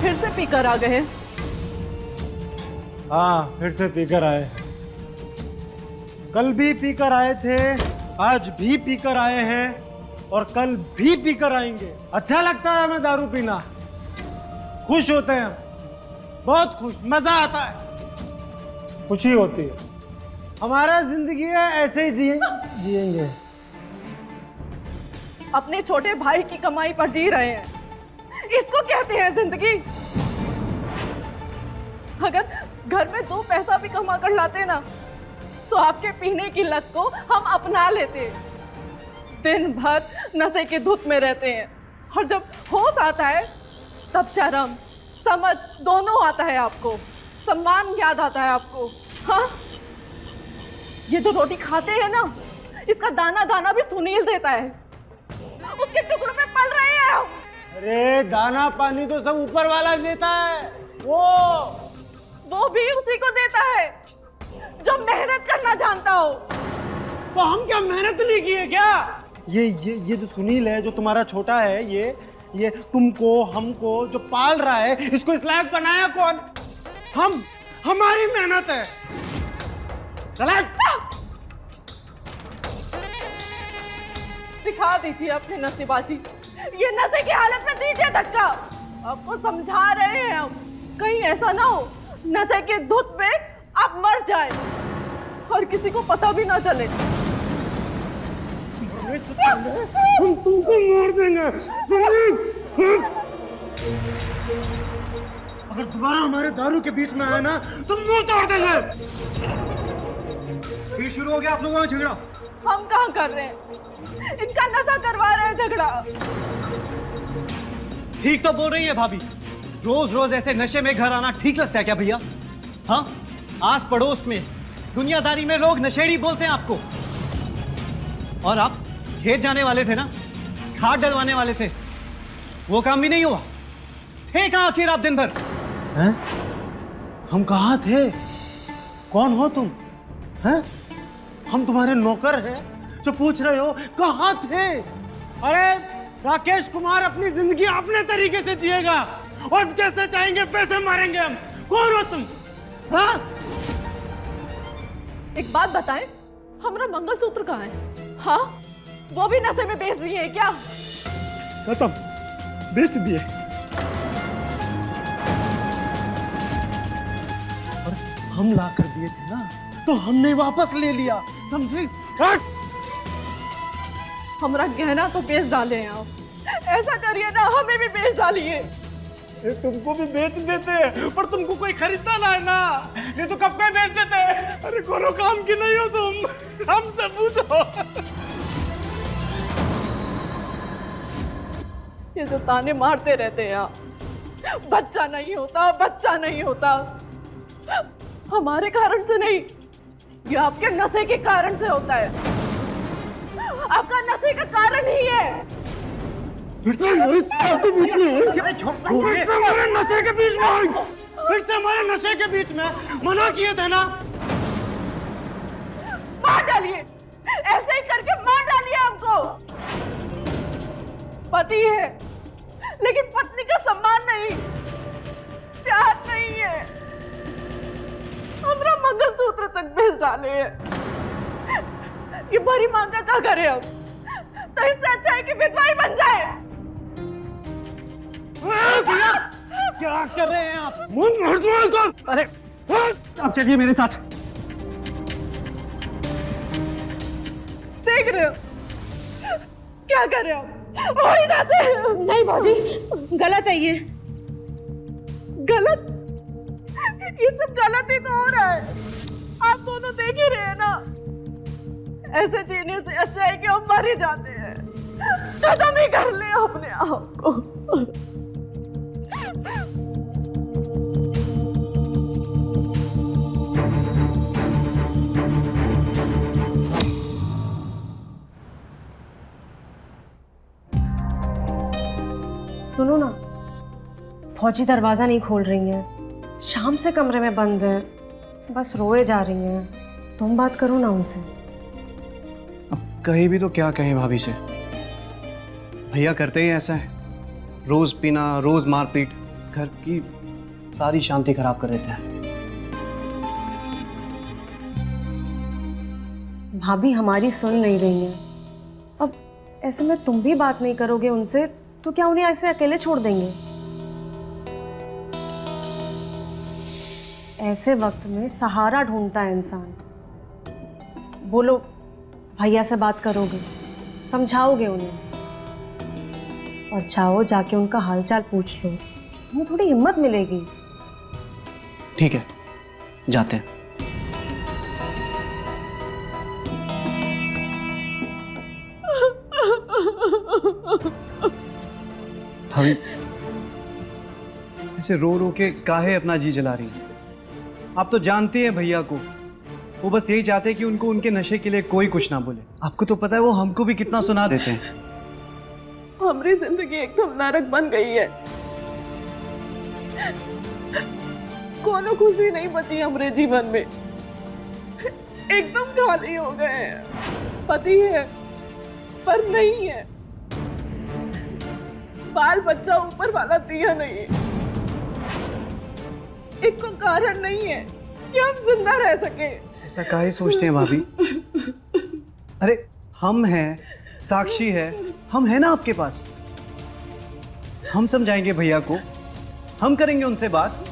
फिर से पीकर आ गए। हाँ, फिर से पीकर आए। कल भी पीकर आए थे, आज भी पीकर आए हैं और कल भी पीकर आएंगे। अच्छा लगता है हमें दारू पीना, खुश होते हैं, बहुत खुश, मजा आता है, खुशी होती है। हमारा जिंदगी है, ऐसे ही जिएंगे। अपने छोटे भाई की कमाई पर जी रहे हैं, इसको कहते हैं जिंदगी। अगर घर में 2 पैसा भी कमा कर लाते ना, तो आपके पीने की लत को हम अपना लेते। दिन भर नशे की धुत में रहते हैं और जब होश आता है तब शर्म समझ दोनों आता है आपको, सम्मान याद आता है आपको। हाँ, ये जो रोटी खाते हैं ना, इसका दाना दाना भी सुनील देता है, उसके टुकड़ों में पल रहे हैं हम। अरे दाना पानी तो सब ऊपर वाला देता है, वो भी उसी को देता है जो मेहनत करना जानता हो। तो हम क्या मेहनत नहीं किए क्या? ये जो सुनील है, जो तुम्हारा छोटा है, ये तुमको हमको जो पाल रहा है, इसको इस लायक बनाया कौन? हमारी मेहनत है। चला दिखा दीजिए अपनी नसीबाजी, ये नशे की हालत में दीजिए धक्का। आपको समझा रहे हैं हम, कहीं ऐसा ना हो नशे के धुत में आप मर जाए और किसी को पता भी ना चले। हम तुमको मार देंगे। अगर दोबारा हमारे दारू के बीच में आए ना, तो मुंह तोड़ देंगे। फिर शुरू हो गया आप लोगों का झगड़ा। हम कहाँ कर रहे हैं, इनका नशा करवा रहे हैं झगड़ा। ठीक तो बोल रही है भाभी, रोज रोज ऐसे नशे में घर आना ठीक लगता है क्या भैया? हाँ, आस पड़ोस में दुनियादारी में लोग नशेड़ी बोलते हैं आपको। और आप खेत जाने वाले थे ना, खाद डलवाने वाले थे, वो काम भी नहीं हुआ। थे कहाँ आखिर आप दिन भर? हैं? हम कहाँ थे? कौन हो तुम? हैं? हम तुम्हारे नौकर हैं जो पूछ रहे हो कहाँ थे? अरे राकेश कुमार अपनी जिंदगी अपने तरीके से जिएगा और जैसे चाहेंगे वैसे मारेंगे हम। कौन हो तुम? हाँ? एक बात बताएं, हमारा मंगलसूत्र कहाँ है? हाँ, वो भी नशे में बेच दिए क्या? खत्म, बेच दिए। और हम ला कर दिए थे ना, तो हमने वापस ले लिया, समझी? हमारा गहना तो बेच डाले हैं आप, ऐसा करिए ना हमें भी बेच डालिए। तुमको भी बेच देते हैं, पर तुमको कोई खरीदता ना है ना, ये तो कब का बेच देते हैं। अरे कोनो काम की नहीं हो तुम, हमसे पूछो। ये जो ताने मारते रहते हैं आप, बच्चा नहीं होता, बच्चा नहीं होता, हमारे कारण से नहीं, ये आपके नशे के कारण से होता है। आपका नशे का कारण ही है। फिर से हमारे नशे के बीच में आई, फिर से हमारे नशे के बीच में मना किए थे ना। मार डालिए, ऐसे ही करके मार डालिए हमको। पति है लेकिन पत्नी का सम्मान नहीं, प्यार नहीं है, हमारा मंगलसूत्र तक बेच डाले हैं। ये भरी मांगा क्या करें हम? तो इससे अच्छा है कि विधवा ही बन जाए। क्या कर रहे हैं आप? मुंह मोड़ दो इसको। अरे आप चलिए मेरे साथ। देख रहे हो क्या कर रहे हो? वही ना थे। नहीं भाभी, गलत है ये, गलत, ये सब गलत ही तो हो रहा है। आप दोनों देख ही रहे हैं ना, ऐसे जीने से अच्छा है कि हम मर ही जाते हैं, खत्म ही कर ले अपने आप को। सुनो ना, फौजी दरवाजा नहीं खोल रही हैं, शाम से कमरे में बंद है, बस रोए जा रही हैं। तुम बात करो ना उनसे। अब कहीं भी तो क्या कहें भाभी से, भैया करते ही ऐसा है, रोज पीना, रोज मारपीट, घर की सारी शांति खराब कर देते हैं। भाभी हमारी सुन नहीं रही हैं। अब ऐसे में तुम भी बात नहीं करोगे उनसे तो क्या उन्हें ऐसे अकेले छोड़ देंगे? ऐसे वक्त में सहारा ढूंढता है इंसान। बोलो, भैया से बात करोगे, समझाओगे उन्हें, और जाओ जाके उनका हालचाल पूछ लो, उन्हें थोड़ी हिम्मत मिलेगी। ठीक है, जाते हैं। भाभी, ऐसे रो रो के काहे अपना जी जला रही हैं? आप तो जानती हैं भैया को, वो बस यही चाहते हैं कि उनको उनके नशे के लिए कोई कुछ ना बोले। आपको तो पता है वो हमको भी कितना सुना देते हैं। हमारी जिंदगी एकदम नरक बन गई है। कोनो खुशी नहीं बची हमारे जीवन में, एकदम खाली हो गए हैं। पति है पर नहीं है, बाल बच्चा ऊपर वाला दिया नहीं है, एक को कारण नहीं है कि हम जिंदा रह सके। ऐसा काहे सोचते हैं भाभी? अरे हम हैं, साक्षी है, हम हैं ना आपके पास। हम समझाएंगे भैया को, हम करेंगे उनसे बात।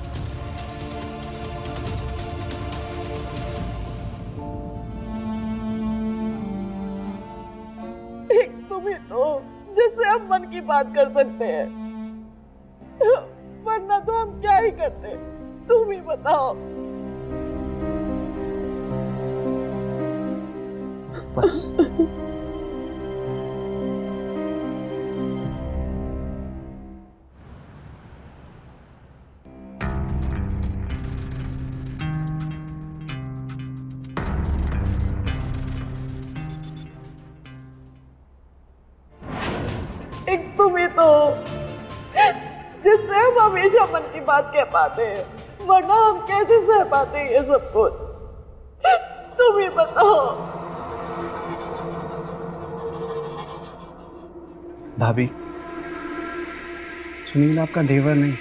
एक तुम ही तो जिससे हम मन की बात कर सकते हैं, वरना तो हम क्या ही करते, तुम ही बताओ। बस एक तुम ही तो जिससे हम हमेशा मन की बात कह पाते हैं, वरना हम कैसे सह पाते हैं ये सब कुछ, तुम ही बताओ। भाभी, सुनील आपका देवर नहीं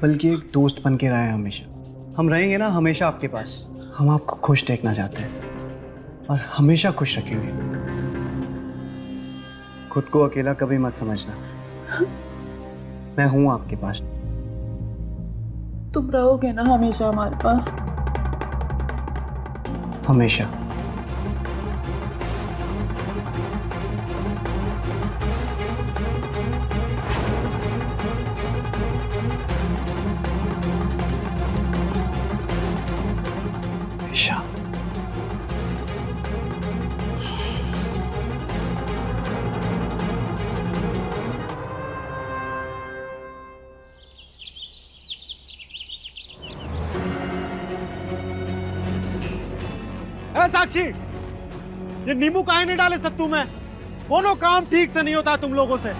बल्कि एक दोस्त बन के रहा है हमेशा। हम रहेंगे ना हमेशा आपके पास। हम आपको खुश देखना चाहते हैं और हमेशा खुश रखेंगे। खुद को अकेला कभी मत समझना, मैं हूं आपके पास। तुम रहोगे ना हमेशा हमारे पास? हमेशा। हमेशा। साक्षी, ये नींबू काहे नहीं डाले सत्तू में? कोनो काम ठीक से नहीं होता तुम लोगों से।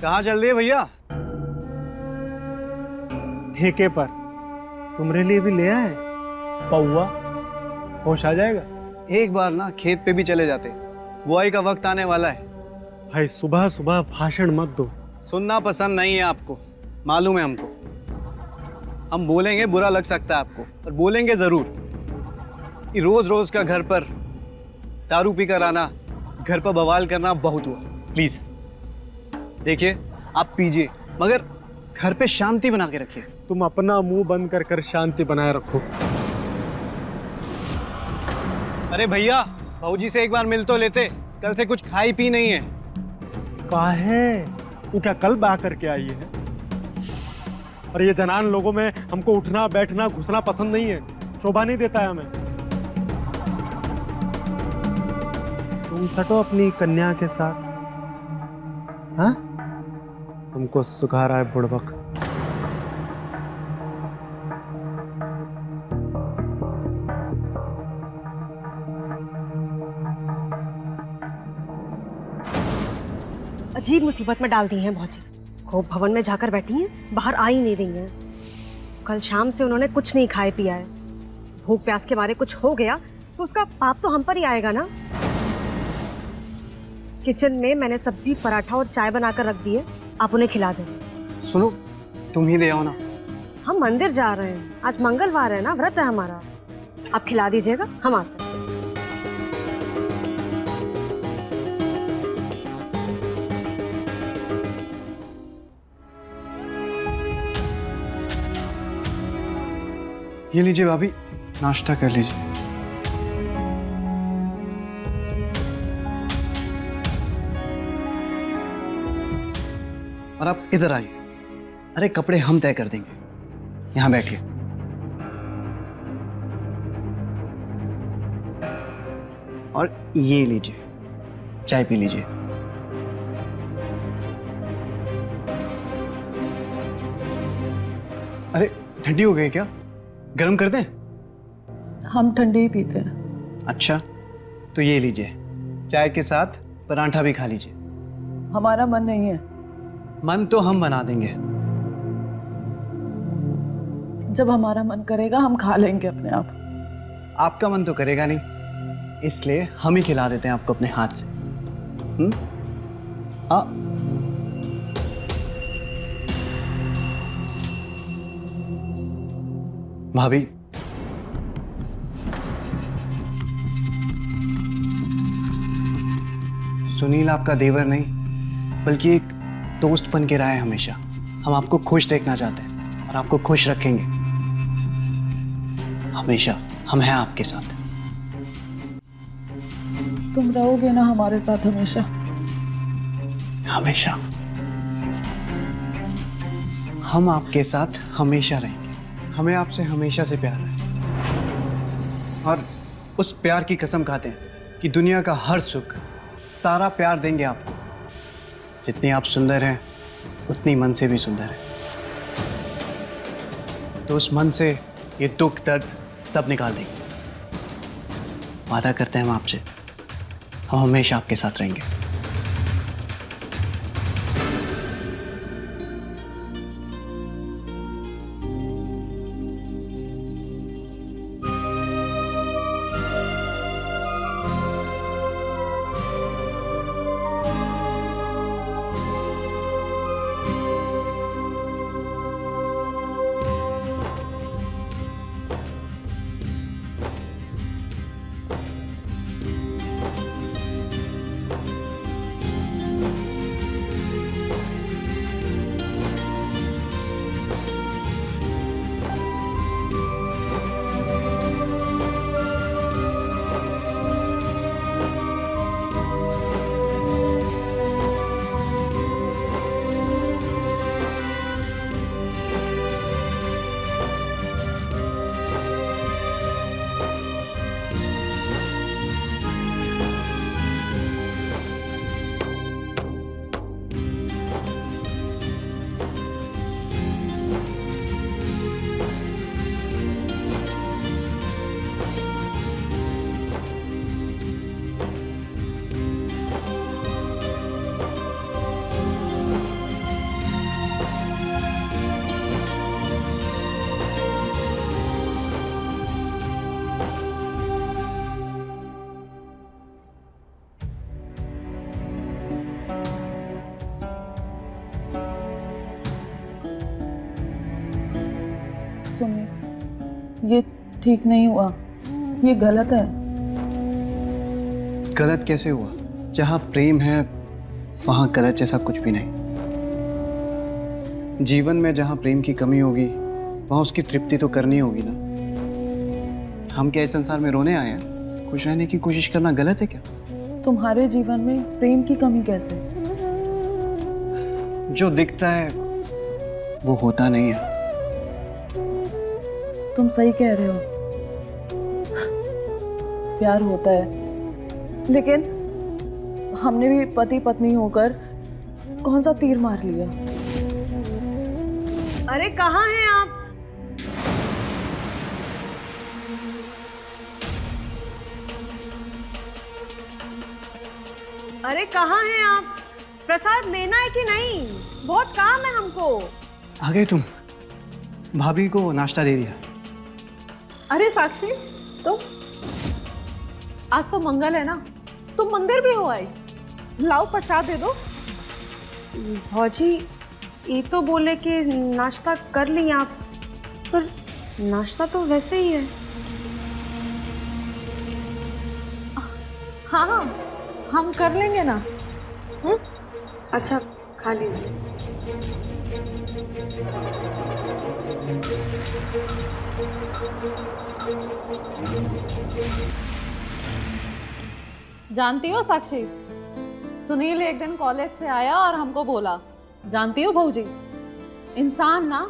कहाँ चल दिए भैया? ठेके पर तुम्हारे लिए भी ले आए पौवा, होश आ जाएगा। एक बार ना खेत पे भी चले जाते, बुआई का वक्त आने वाला है। भाई सुबह सुबह भाषण मत दो। सुनना पसंद नहीं है आपको, मालूम है हमको। हम बोलेंगे, बुरा लग सकता है आपको, पर बोलेंगे जरूर कि रोज रोज का घर पर दारू पीकर आना, घर पर बवाल करना बहुत हुआ। प्लीज देखिए, आप पीजिए मगर घर पे शांति बना के रखिए। तुम अपना मुंह बंद कर कर शांति बनाए रखो। अरे भैया, भाऊजी से एक बार मिल तो लेते, कल से कुछ खाई पी नहीं है। काहे? वो क्या कल बा करके आई है? और ये जनान लोगों में हमको उठना बैठना घुसना पसंद नहीं है, शोभा नहीं देता है हमें। तुम सटो अपनी कन्या के साथ। हाँ, तुमको सुखा रहा है बुड़बक। अजीब मुसीबत में डाल दी हैं भौजी। खूब भवन में जाकर बैठी हैं, बाहर आ ही नहीं रही हैं। कल शाम से उन्होंने कुछ नहीं खाए पिया है, भूख प्यास के मारे कुछ हो गया तो उसका पाप तो हम पर ही आएगा ना। किचन में मैंने सब्जी, पराठा और चाय बनाकर रख दी है, आप उन्हें खिला दें। सुनो, तुम ही दे आओ ना। हम मंदिर जा रहे हैं, आज मंगलवार है ना, व्रत है हमारा। आप खिला दीजिएगा, हम आते हैं। ये लीजिए भाभी, नाश्ता कर लीजिए। और आप इधर आइए। अरे कपड़े हम तय कर देंगे, यहां बैठिए। और ये लीजिए, चाय पी लीजिए। अरे ठंडी हो गई क्या? गरम कर दें? हम ठंडी ही पीते हैं। अच्छा, तो ये लीजिए, चाय के साथ पराठा भी खा लीजिए। हमारा मन नहीं है। मन तो हम बना देंगे। जब हमारा मन करेगा हम खा लेंगे अपने आप। आपका मन तो करेगा नहीं, इसलिए हम ही खिला देते हैं आपको अपने हाथ से। हाँ, भाभी, सुनील आपका देवर नहीं बल्कि एक दोस्त बन के रहा है हमेशा। हम आपको खुश देखना चाहते हैं और आपको खुश रखेंगे हमेशा। हम हैं आपके साथ। तुम रहोगे ना हमारे साथ हमेशा? हमेशा हम आपके साथ हमेशा रहेंगे। हमें आपसे हमेशा से प्यार है और उस प्यार की कसम खाते हैं कि दुनिया का हर सुख, सारा प्यार देंगे आपको। जितनी आप सुंदर हैं उतनी मन से भी सुंदर है। तो उस मन से ये दुख दर्द सब निकाल देंगे। वादा करते हैं हम आपसे, हम हमेशा आपके साथ रहेंगे। सुनिए, ये ठीक नहीं हुआ, ये गलत है। गलत कैसे हुआ? जहाँ प्रेम है वहाँ गलत जैसा कुछ भी नहीं। जीवन में जहाँ प्रेम की कमी होगी वहाँ उसकी तृप्ति तो करनी होगी ना। हम क्या इस संसार में रोने आए हैं? खुश रहने की कोशिश करना गलत है क्या? तुम्हारे जीवन में प्रेम की कमी कैसे? जो दिखता है वो होता नहीं है। तुम सही कह रहे हो, प्यार होता है, लेकिन हमने भी पति पत्नी होकर कौन सा तीर मार लिया। अरे कहाँ हैं आप? अरे कहाँ हैं आप? प्रसाद लेना है कि नहीं? बहुत काम है हमको। आ गए तुम? भाभी को नाश्ता दे दिया। अरे साक्षी, तुम आज तो मंगल है ना, तुम मंदिर भी हो आई। लाओ प्रसाद दे दो। भौजी ये तो बोले कि नाश्ता कर ली आप, पर नाश्ता तो वैसे ही है। हाँ, हम कर लेंगे ना। अच्छा खा लीजिए। जानती हो साक्षी, सुनील एक दिन कॉलेज से आया और हमको बोला, जानती हो भौजी, इंसान ना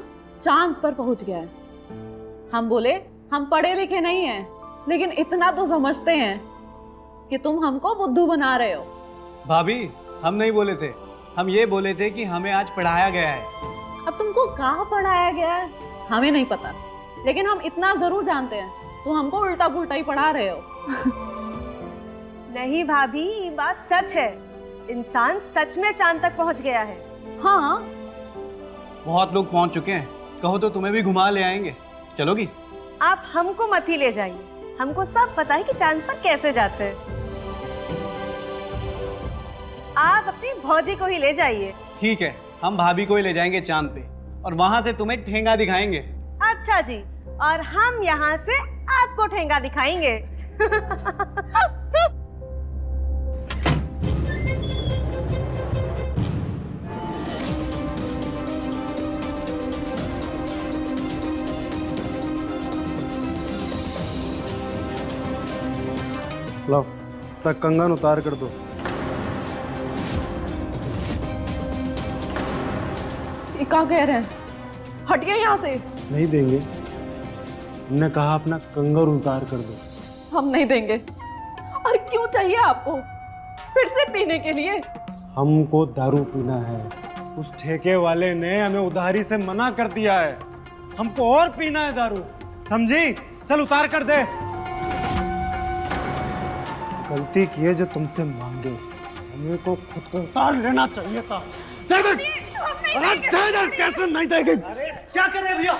चांद पर पहुंच गया है। हम बोले हम पढ़े लिखे नहीं हैं, लेकिन इतना तो समझते हैं कि तुम हमको बुद्धू बना रहे हो। भाभी, हम नहीं बोले थे, हम ये बोले थे कि हमें आज पढ़ाया गया है। अब तुमको कहाँ पढ़ाया गया है हमें नहीं पता, लेकिन हम इतना जरूर जानते हैं, तुम हमको उल्टा पुल्टा ही पढ़ा रहे हो। नहीं भाभी, ये बात सच है। इंसान सच में चांद तक पहुंच गया है। हाँ, बहुत लोग पहुंच चुके हैं, कहो तो तुम्हें भी घुमा ले आएंगे, चलोगी? आप हमको मत ही ले जाइए, हमको सब पता है कि चांद पर कैसे जाते हैं। आप अपनी भौजी को ही ले जाइए। ठीक है, हम भाभी को ही ले जाएंगे चांद पे और वहां से तुम्हें ठेंगा दिखाएंगे। अच्छा जी, और हम यहाँ से आपको ठेंगा दिखाएंगे। लो, तक कंगन उतार कर दो। ये क्या कह रहे हैं? हटिए यहाँ से। नहीं देंगे, हमने कहा अपना कंगन उतार कर दो। हम नहीं देंगे। और क्यों चाहिए आपको? फिर से पीने के लिए? हमको दारू पीना है। उस ठेके वाले ने हमें उधारी से मना कर दिया है, हमको और पीना है दारू, समझी? चल उतार कर दे। गलती की है जो तुमसे मांगे, हमें को खुद को उतार लेना चाहिए था। दे दे। अरे दे दे, कैसे नहीं देंगे? क्या कर रहे हैं भैया?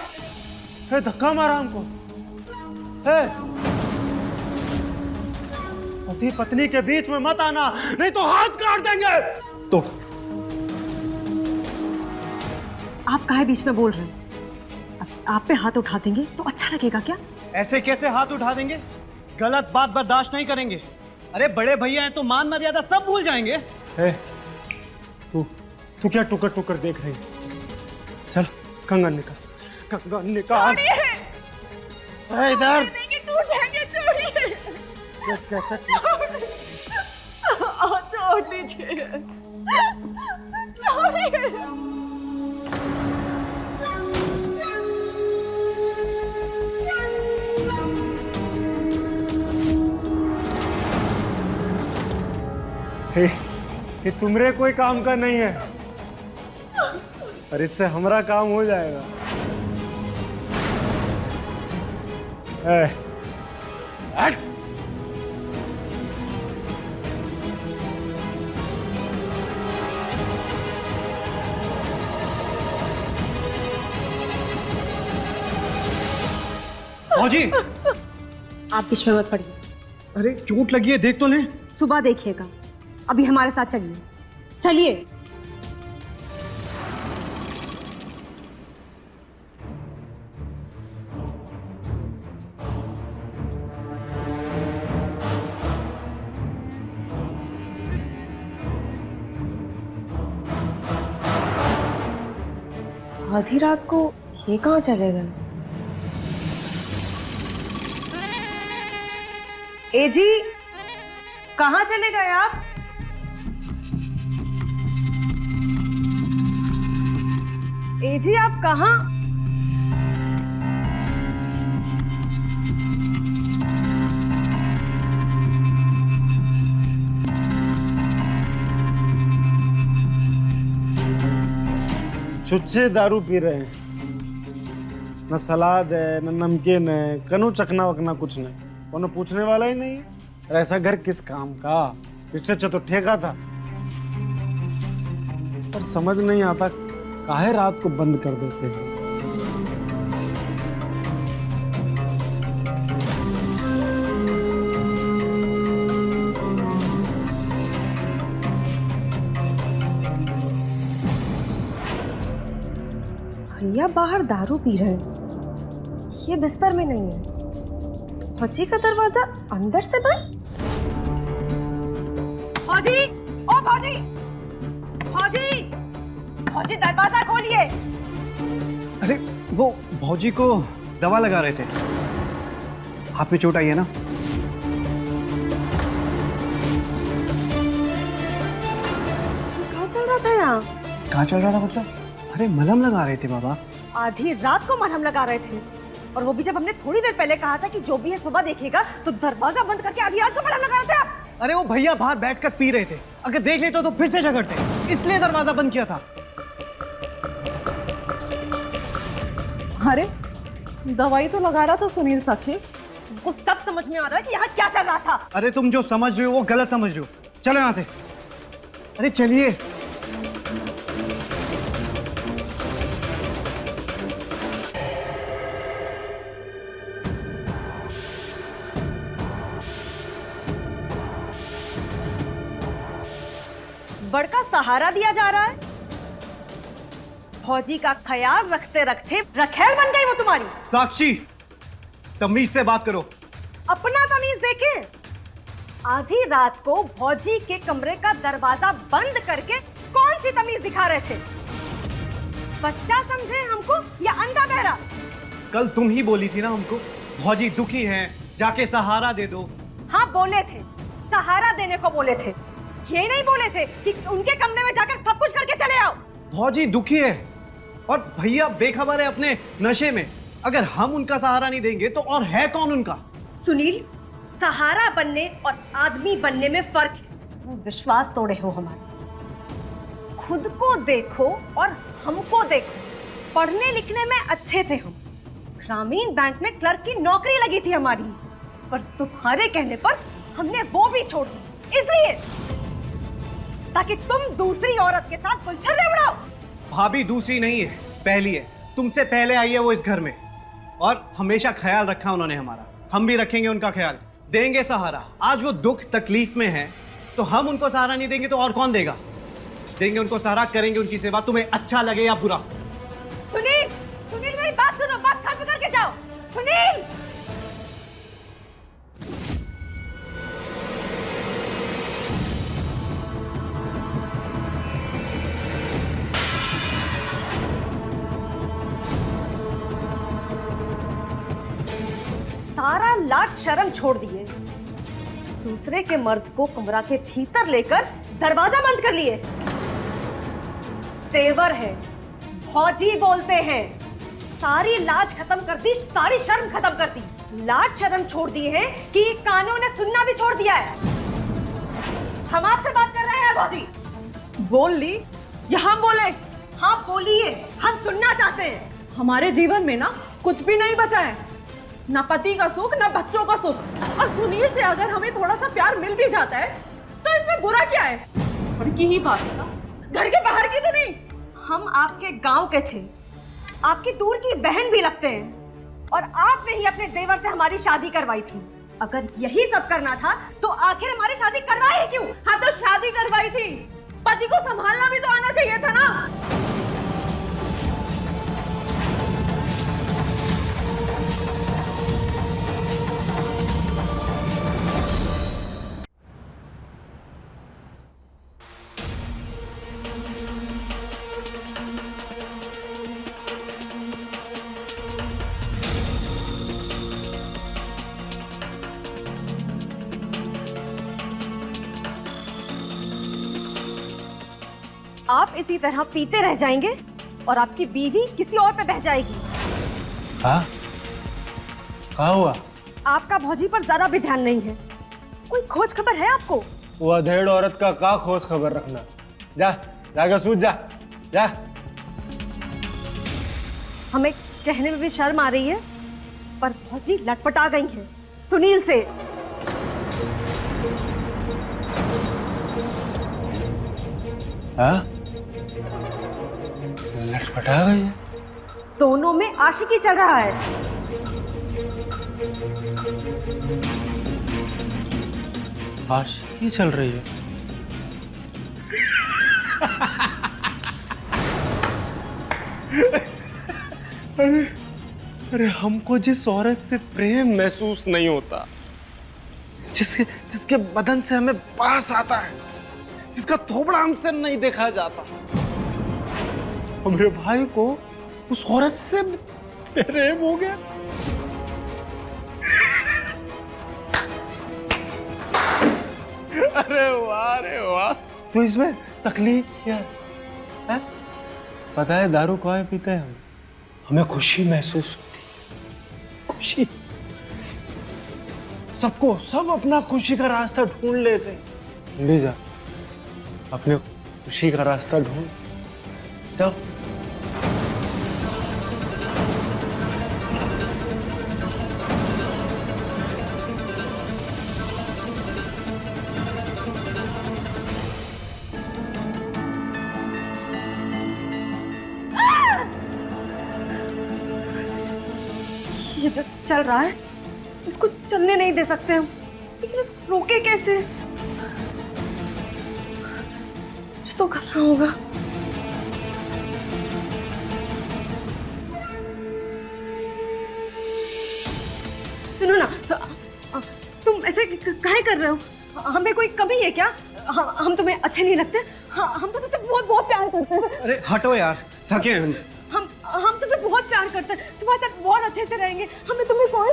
हे, धक्का मारा हमको। हे, पति पत्नी के बीच में मत आना, नहीं तो हाथ काट देंगे। तो आप काहे बीच में बोल रहे हैं? आप पे हाथ उठा देंगे तो अच्छा लगेगा क्या? ऐसे कैसे हाथ उठा देंगे? गलत बात बर्दाश्त नहीं करेंगे। अरे बड़े भैया हैं तो मान मर्यादा सब भूल जाएंगे। हे, तू क्या टुकर टुकर देख रही? चल कंगन निकाल, कंगन निकाल। अरे इधर। टूट जाएंगे, छोड़िए। छोड़ दीजिए, छोड़िए। ये तुमरे कोई काम का नहीं है, और इससे हमारा काम हो जाएगा। हट। भौजी, आप बीच में मत पड़िए। अरे चोट लगी है, देख तो ले। सुबह देखिएगा, अभी हमारे साथ चलिए। चलिए। आधी रात को ये कहाँ चले गए? ए जी, कहाँ चले गए आप? ए जी, आप कहाँ? छुच्छे दारू पी रहे हैं, न सलाद है न नमकीन है, कनु चखना वखना कुछ नहीं, उन्हें पूछने वाला ही नहीं है। ऐसा घर किस काम का? इससे अच्छा तो ठेका था। पर समझ नहीं आता काहे रात को बंद कर देते हैं। बाहर दारू पी रहे हैं, ये बिस्तर में नहीं है। फौजी का दरवाजा अंदर से बंद। फौजी, ओ फौजी, फौजी, फौजी दरवाजा खोलिए। अरे वो भौजी को दवा लगा रहे थे, हाथ में चोट आई है ना। क्या चल रहा था यहाँ? कहाँ चल रहा था मतलब? अरे मलहम लगा रहे थे बाबा। आधी रात को मलहम लगा रहे थे, और वो भी जब हमने थोड़ी देर पहले कहा था कि जो भी है सुबह देखेगा, तो दरवाजा बंद करके आधी रात को मलहम लगा रहे थे आप। अरे वो भैया बाहर बैठकर पी रहे थे, अगर देख लेते तो फिर से झगड़ते, इसलिए दरवाजा बंद किया था। अरे दवाई तो लगा रहा था सुनील साक्षी। वो सब समझ में आ रहा है कि यहाँ क्या चल रहा था। अरे तुम जो समझ रहे हो वो गलत समझ रहे हो, चलो यहाँ से। अरे चलिए। बड़का सहारा दिया जा रहा है। फौजी का ख्याल रखते रखते रखेल बन गई वो तुम्हारी। साक्षी, तमीज से बात करो। अपना तमीज देखें। आधी रात को फौजी के कमरे का दरवाजा बंद करके कौन सी तमीज दिखा रहे थे? बच्चा समझे हमको या अंधा बहरा? कल तुम ही बोली थी ना हमको, भौजी दुखी है, जाके सहारा दे दो। हाँ बोले थे, सहारा देने को बोले थे। ये नहीं बोले थे कि उनके कमरे में जाकर सब कुछ करके चले आओ। भौजी दुखी है और भैया बेखबर है अपने नशे में। अगर हम उनका सहारा नहीं देंगे तो और है कौन उनका? सुनील, सहारा बनने और आदमी बनने में फर्क है। विश्वास तोड़े हो हमारा। खुद को देखो और हमको देखो। पढ़ने लिखने में अच्छे थे हम, ग्रामीण बैंक में क्लर्क की नौकरी लगी थी हमारी, पर तुम्हारे कहने पर हमने वो भी छोड़ दी, इसलिए ताकि तुम दूसरी औरत के साथ गुलछर्रे उड़ाओ। भाभी दूसरी नहीं है, पहली है। तुमसे पहले आई है वो इस घर में, और हमेशा ख्याल रखा उन्होंने हमारा। हम भी रखेंगे उनका ख्याल, देंगे सहारा। आज वो दुख तकलीफ में है तो हम उनको सहारा नहीं देंगे तो और कौन देगा? देंगे उनको सहारा, करेंगे उनकी सेवा, तुम्हें अच्छा लगे या बुरा। सुनील, सुनील मेरी बात सुनो, बात खत्म करके जाओ। सुनील, सारा लाट शर्म छोड़ दिए, दूसरे के मर्द को कमरा के भीतर लेकर दरवाजा बंद कर लिए। तेवर है, फौजी बोलते हैं। सारी लाज खत्म कर दी, सारी शर्म खत्म कर दी। लाज शर्म छोड़ दी है कि कानों ने सुनना भी छोड़ दिया है। हम आपसे बात कर रहे हैं फौजी। बोल ली या हम बोले? हाँ बोलिए, हम सुनना चाहते हैं। हमारे जीवन में ना कुछ भी नहीं बचा है, ना पति का सुख ना बच्चों का सुख। और सुनील से अगर हमें थोड़ा सा प्यार मिल भी जाता है तो इसमें बुरा क्या है? घर की ही बात है ना, घर के बाहर की तो नहीं। हम आपके गांव के थे, आपकी दूर की बहन भी लगते हैं, और आपने ही अपने देवर से हमारी शादी करवाई थी। अगर यही सब करना था तो आखिर हमारी शादी करवाई क्यों? हाँ तो शादी करवाई थी, पति को संभालना भी तो आना चाहिए था ना। आप इसी तरह पीते रह जाएंगे और आपकी बीवी किसी और पे बह जाएगी। हाँ, क्या हुआ? आपका भौजी पर जरा भी ध्यान नहीं है। कोई खोज खबर है आपको? वो अधेड़ औरत का खोज खबर रखना। जा, जाकर सूझ जा, जा। हमें कहने में भी शर्म आ रही है, पर भौजी लटपटा गई है सुनील से। हाँ? लटपटा गई है? दोनों में आशिकी चल रहा है। आशिकी चल रही है? अरे अरे हमको जिस औरत से प्रेम महसूस नहीं होता, जिसके जिसके बदन से हमें पास आता है, जिसका थोबड़ा हमसे नहीं देखा जाता, और मेरे भाई को उस औरत से प्रेम हो गया। अरे वाह, तो इसमें तकलीफ क्या है? पता है दारू कौन पीते हैं? हमें खुशी महसूस होती है, खुशी। सब अपना खुशी का रास्ता ढूंढ लेते हैं। ले जा, अपने खुशी का रास्ता ढूंढ जाओ। ये तो चल रहा है, इसको चलने नहीं दे सकते हम, लेकिन रोके कैसे? कुछ तो करना होगा। सुनो ना, तुम ऐसे काहे कर रहे हो? हमें कोई कमी है क्या? हम तुम्हें अच्छे नहीं लगते? हम तो तुमसे बहुत बहुत प्यार करते हैं। अरे हटो यार, थके हैं। हम तुम्हें बहुत प्यार करते हैं, तुम्हारे साथ बहुत अच्छे से रहेंगे, हमें तुम्हें कोई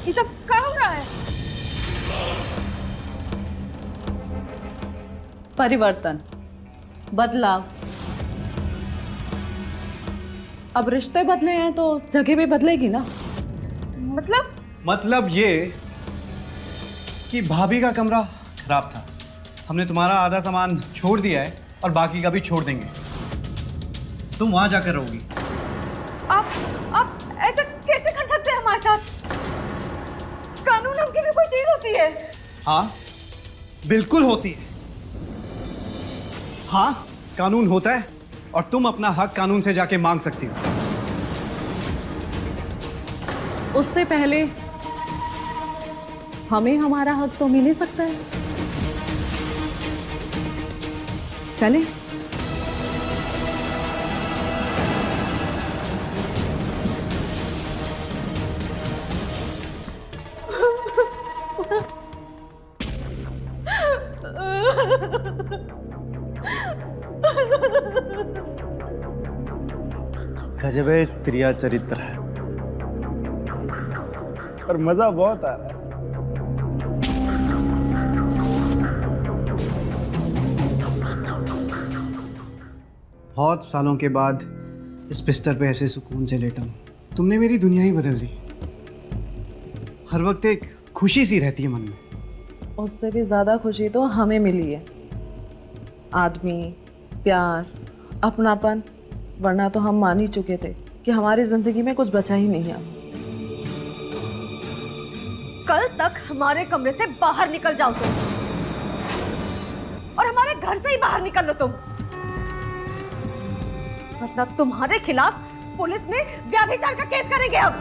ये सब क्या हो रहा है? परिवर्तन, बदलाव। अब रिश्ते बदले हैं तो जगह भी बदलेगी ना। मतलब ये कि भाभी का कमरा खराब था, हमने तुम्हारा आधा सामान छोड़ दिया है और बाकी का भी छोड़ देंगे। तुम वहां जाकर रहोगी। आप ऐसा कैसे कर सकते हैं हमारे साथ? कानून नाम की भी कोई चीज होती है? हाँ, बिल्कुल होती है। हाँ, कानून होता है और तुम अपना हक कानून से जाके मांग सकती हो। उससे पहले हमें हमारा हक तो मिल ही सकता है। चले। गजबे त्रिया चरित्र है, पर मजा बहुत आ रहा है। बहुत सालों के बाद इस बिस्तर पे ऐसे सुकून से लेटा हूं। तुमने मेरी दुनिया ही बदल दी। हर वक्त एक खुशी सी रहती है मन में। उससे भी ज्यादा खुशी तो हमें मिली है। आदमी, प्यार, अपनापन, वरना तो हम मान ही चुके थे कि हमारी जिंदगी में कुछ बचा ही नहीं अब। कल तक हमारे कमरे से बाहर निकल जाओ तुम, और हमारे घर से ही बाहर निकल लो तुम, वरना तुम्हारे खिलाफ पुलिस में व्यभिचार का केस करेंगे हम।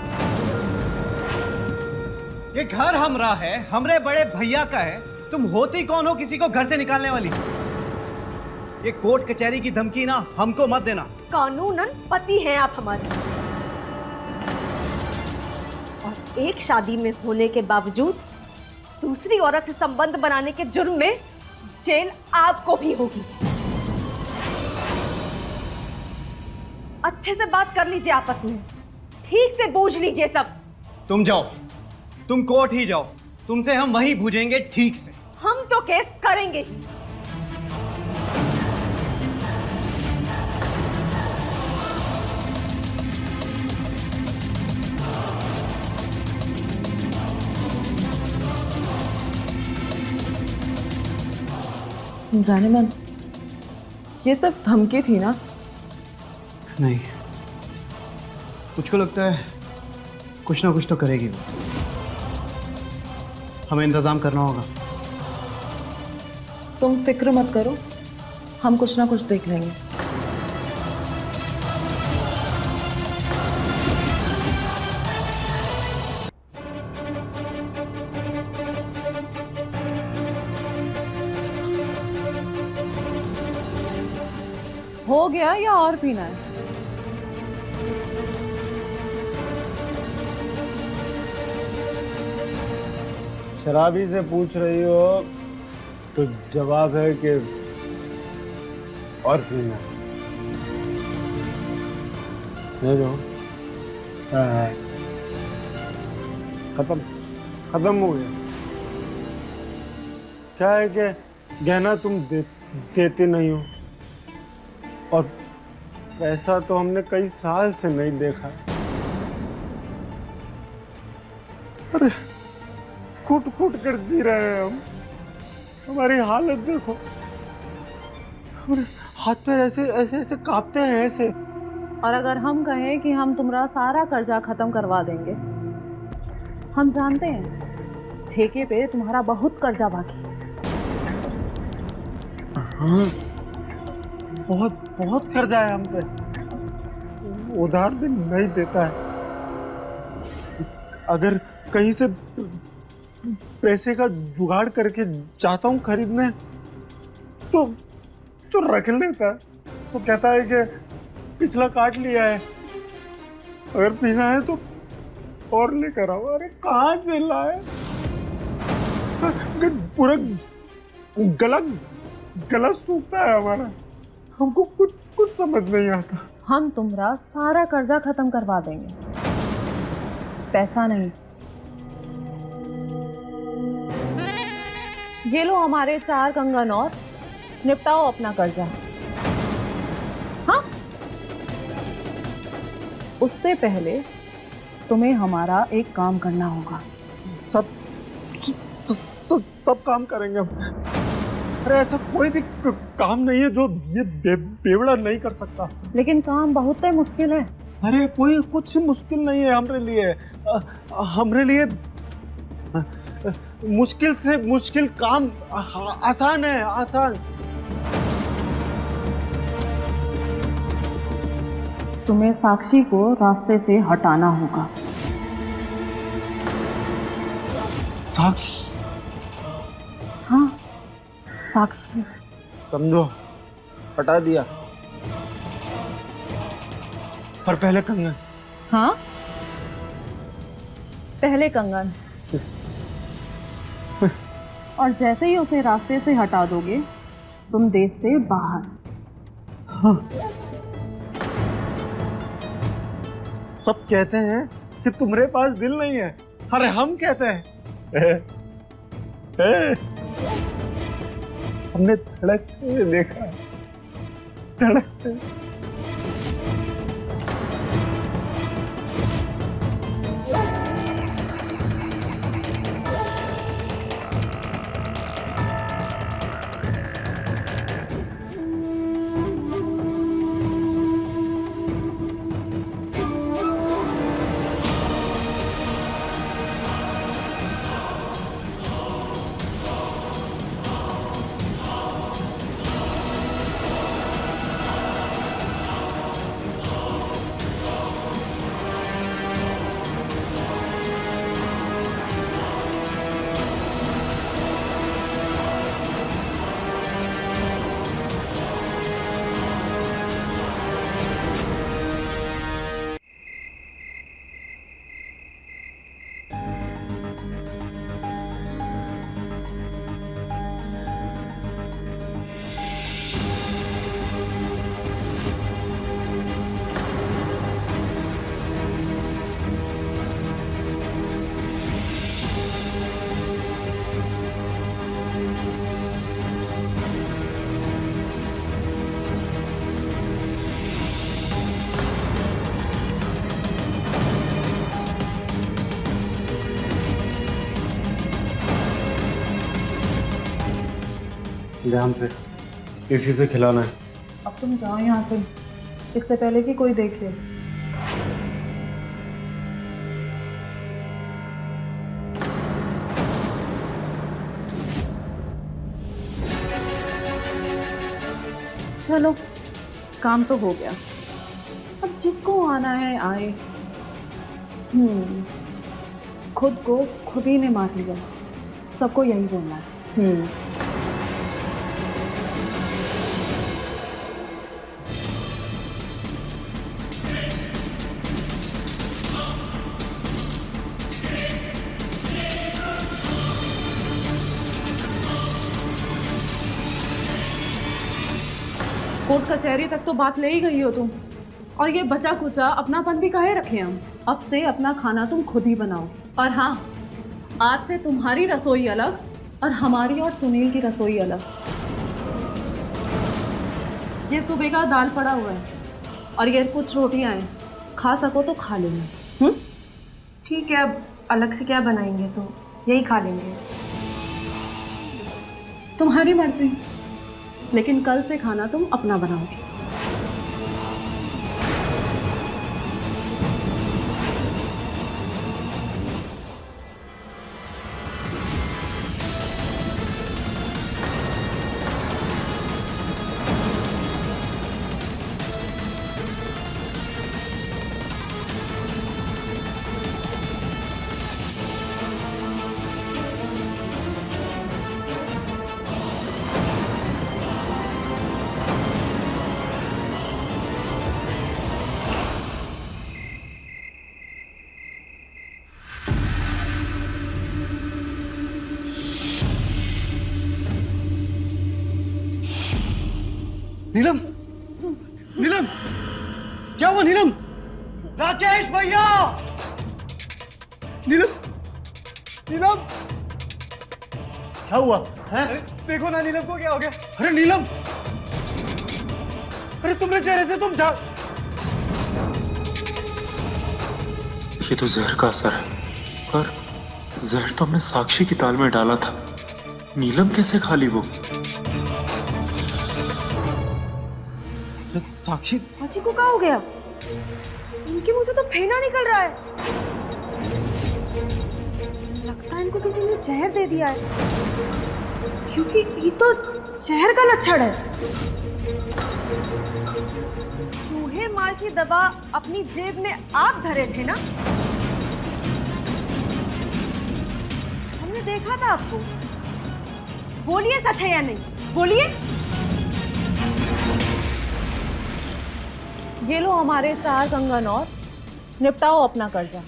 ये घर हमरा है, हमरे बड़े भैया का है। तुम होती कौन हो किसी को घर से निकालने वाली? ये कोर्ट कचहरी की धमकी ना हमको मत देना। कानूनन पति हैं आप हमारे, और एक शादी में होने के बावजूद दूसरी औरत से संबंध बनाने के जुर्म में जेल आपको भी होगी। अच्छे से बात कर लीजिए आपस में, ठीक से बूझ लीजिए सब। तुम जाओ, तुम कोर्ट ही जाओ, तुमसे हम वहीं बूझेंगे ठीक से। हम तो केस करेंगे ही। जाने मन, ये सब धमकी थी ना? नहीं, मुझको लगता है कुछ ना कुछ तो करेगी वो। हमें इंतजाम करना होगा। तुम फिक्र मत करो, हम कुछ ना कुछ देख लेंगे। हो गया या और पीना है? शराबी से पूछ रही हो तो जवाब है कि और पीना नहीं दो। खत्म खत्म हो गया। क्या है कि गहना तुम देते नहीं हो और पैसा तो हमने कई साल से नहीं देखा। अरे कूट कूट कर जी रहे हैं हम। हमारी हालत देखो, हमारे हाथ पैर ऐसे ऐसे ऐसे कांपते हैं ऐसे। और अगर हम कहें कि हम तुम्हारा सारा कर्जा खत्म करवा देंगे, हम जानते हैं ठेके पे तुम्हारा बहुत कर्जा बाकी है। हाँ, बहुत बहुत कर्जा है हम पे, उधार भी नहीं देता है। अगर कहीं से पैसे का जुगाड़ करके जाता हूँ खरीदने तो रख लेता है। तो कहता है कि पिछला काट लिया है, अगर पीना है तो और लेकर आओ। अरे कहाँ से लाए? पूरा गला गला सूखता है हमारा। हमको कुछ समझ नहीं आता। हम तुम्हारा सारा कर्जा खत्म करवा देंगे, पैसा नहीं। ये लो हमारे 4 कंगन और निपटाओ अपना कर्जा। हाँ, उससे पहले तुम्हें हमारा एक काम करना होगा। सब काम करेंगे हम। अरे ऐसा कोई भी काम नहीं है जो ये बेवड़ा नहीं कर सकता। लेकिन काम बहुत ही मुश्किल है। अरे कोई कुछ मुश्किल नहीं है हमरे लिए। हमरे लिए मुश्किल से मुश्किल काम आसान है, आसान। तुम्हें साक्षी को रास्ते से हटाना होगा। साक्षी? हाँ, साक्षी। समझो, हटा दिया, पर पहले कंगन। हाँ, पहले कंगन। और जैसे ही उसे रास्ते से हटा दोगे, तुम देश से बाहर। हाँ। सब कहते हैं कि तुम्हारे पास दिल नहीं है। अरे हम कहते हैं हमने धड़कते देखा है, धड़कते। ध्यान से, इसी से खिलाना है। अब तुम जाओ यहाँ से, इससे पहले कि कोई देख ले। चलो, काम तो हो गया। अब जिसको आना है आए। खुद को खुद ही ने मार लिया, सबको यही बोलना है। कोर्ट कचहरी तक तो बात ले ही गई हो तुम, और ये बचा कुचा अपनापन भी काहे रखे हम। अब से अपना खाना तुम खुद ही बनाओ। और हाँ, आज से तुम्हारी रसोई अलग और हमारी और सुनील की रसोई अलग। ये सुबह का दाल पड़ा हुआ है और ये कुछ रोटियां हैं, खा सको तो खा लेना। ठीक है, अब अलग से क्या बनाएंगे, तो यही खा लेंगे। तुम्हारी मर्जी, लेकिन कल से खाना तुम अपना बनाओगे। नीलम, नीलम, क्या हुआ नीलम? राकेश भैया! नीलम, नीलम, क्या हुआ है? देखो ना नीलम को क्या हो गया? अरे नीलम, अरे तुमने चेहरे से तुम जा। ये तो जहर का असर है, पर जहर तो हमने साक्षी की दाल में डाला था। नीलम कैसे खा ली वो? साक्षी, हाजी को क्या हो गया? इनके मुंह से तो फेना निकल रहा है। लगता है इनको किसी ने जहर दे दिया है, क्योंकि ये तो जहर का लक्षण है। चूहे मार की दवा अपनी जेब में आप धरे थे ना? हमने देखा था आपको। बोलिए सच है या नहीं, बोलिए। ये लो हमारे 4 कंगन और निपटाओ अपना कर्जा।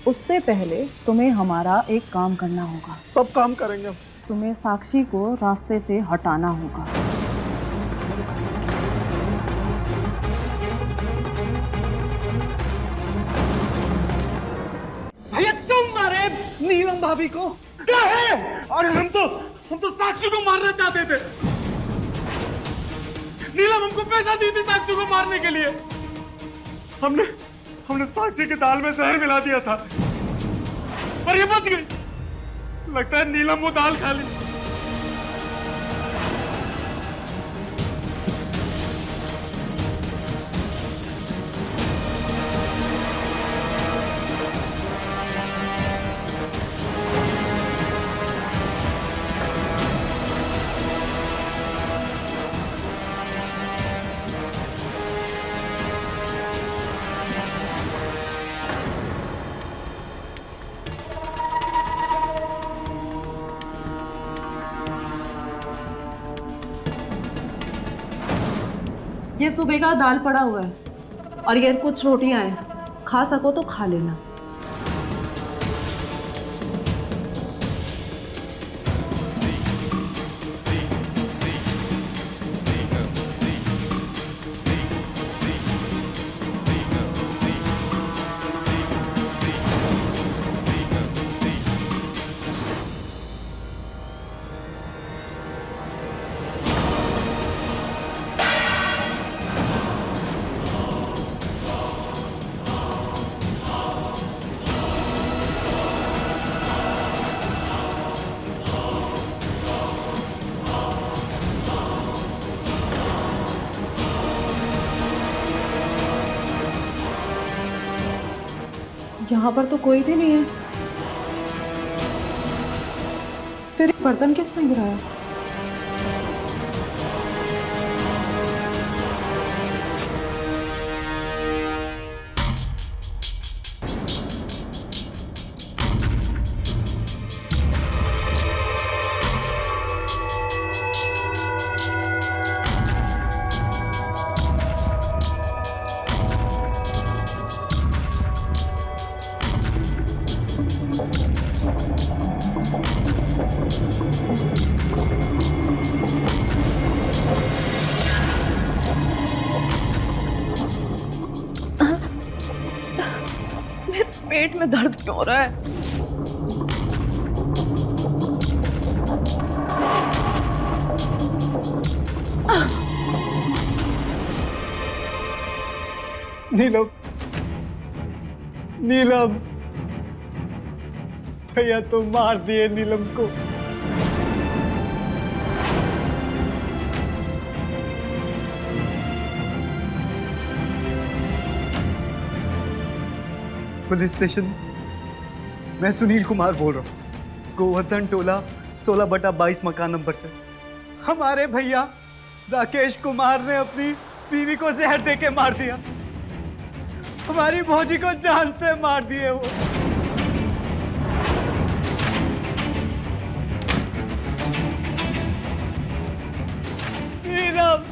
उससे पहले तुम्हें हमारा एक काम करना होगा। सब काम करेंगे हम। तुम्हें साक्षी को रास्ते से हटाना होगा। भैया तुम मारे नीलम भाभी को? क्या है? अरे हम तो साक्षी को मारना चाहते थे। नीलम हमको पैसा दी थी साक्षी को मारने के लिए। हमने साक्षी की दाल में जहर मिला दिया था, पर ये बच गई। लगता है नीलम वो दाल खा ली। ये सुबह का दाल पड़ा हुआ है और ये कुछ रोटियां हैं, खा सको तो खा लेना। यहाँ पर तो कोई भी नहीं है। फिर ये बर्तन किसने गिराया? पेट में दर्द क्यों हो रहा है? नीलम, नीलम, भैया तो मार दिए नीलम को। पुलिस स्टेशन, मैं सुनील कुमार बोल रहा हूँ, गोवर्धन टोला 16/22 मकान नंबर से। हमारे भैया राकेश कुमार ने अपनी बीवी को जहर देके मार दिया। हमारी भौजी को जान से मार दिए वो। नीलम,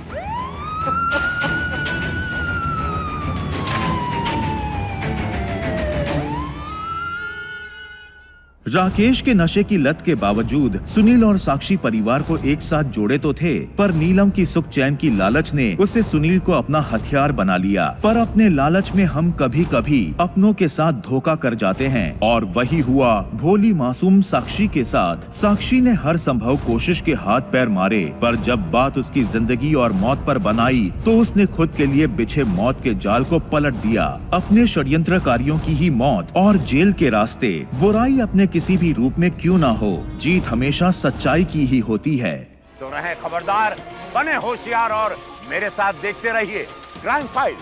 राकेश के नशे की लत के बावजूद सुनील और साक्षी परिवार को एक साथ जोड़े तो थे, पर नीलम की सुख चैन की लालच ने उसे सुनील को अपना हथियार बना लिया। पर अपने लालच में हम कभी कभी अपनों के साथ धोखा कर जाते हैं, और वही हुआ भोली मासूम साक्षी के साथ। साक्षी ने हर संभव कोशिश के हाथ पैर मारे, पर जब बात उसकी जिंदगी और मौत पर बनाई तो उसने खुद के लिए बिछे मौत के जाल को पलट दिया। अपने षड्यंत्रकारियों की ही मौत और जेल के रास्ते। बुराई अपने किसी भी रूप में क्यों ना हो, जीत हमेशा सच्चाई की ही होती है। तो रहे खबरदार, बने होशियार और मेरे साथ देखते रहिए क्राइम फाइल।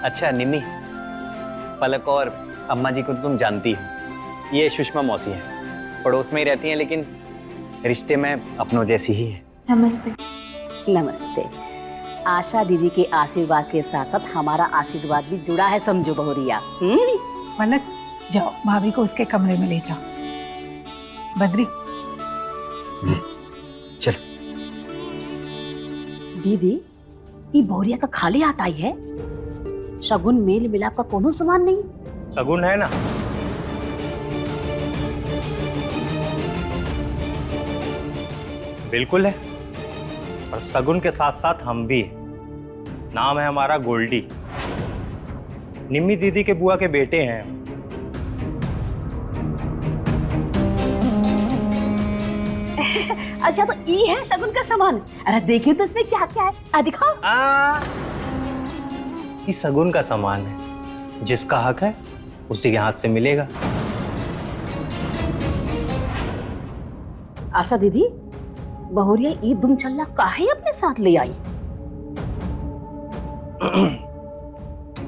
अच्छा निम्मी, पलक और अम्मा जी को तो तुम जानती हो। ये सुषमा मौसी हैं, पड़ोस में ही रहती हैं, लेकिन रिश्ते में अपनों जैसी ही है। नमस्ते। नमस्ते। आशा दीदी के आशीर्वाद के साथ साथ हमारा आशीर्वाद भी जुड़ा है, समझो बहुरिया। पलक, जाओ भाभी को उसके कमरे में ले जाओ। बद्री जी चलो। दीदी, ये बहुरिया का खाली हाथ आई है? शगुन मेल मिलाप का कोनो सामान नहीं? शगुन है ना। बिल्कुल है, और शगुन के साथ साथ हम भी हैं। नाम है हमारा गोल्डी। निम्मी दीदी के बुआ के बेटे हैं। अच्छा, तो ये है शगुन का सामान। अरे देखिए तो इसमें क्या क्या है, दिखाओ। ये शगुन का सामान है, जिसका हक है उसी के हाथ से मिलेगा। आशा दीदी, बहुरिया ईद दुम चल्ला काहे अपने साथ ले आई?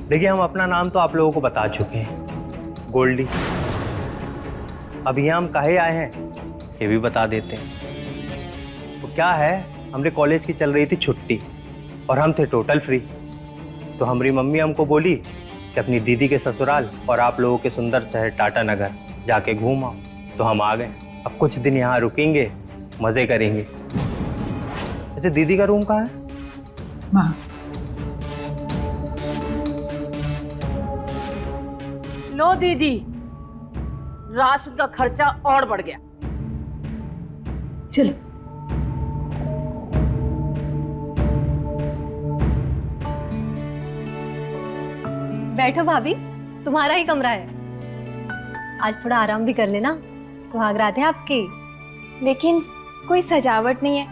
देखिए, हम अपना नाम तो आप लोगों को बता चुके हैं, गोल्डी। अब यहाँ हम काहे आए हैं ये भी बता देते हैं। तो क्या है, हमरे कॉलेज की चल रही थी छुट्टी और हम थे टोटल फ्री। तो हमारी मम्मी हमको बोली कि अपनी दीदी के ससुराल और आप लोगों के सुंदर शहर टाटा नगर जाके घूम आओ। तो हम आ गए। अब कुछ दिन यहाँ रुकेंगे, मजे करेंगे। वैसे दीदी का रूम कहाँ है? वहाँ। लो दीदी, राशन का खर्चा और बढ़ गया। चलो। बैठो भाभी, तुम्हारा ही कमरा है। आज थोड़ा आराम भी कर लेना, सुहाग रात है आपकी। लेकिन कोई सजावट नहीं है।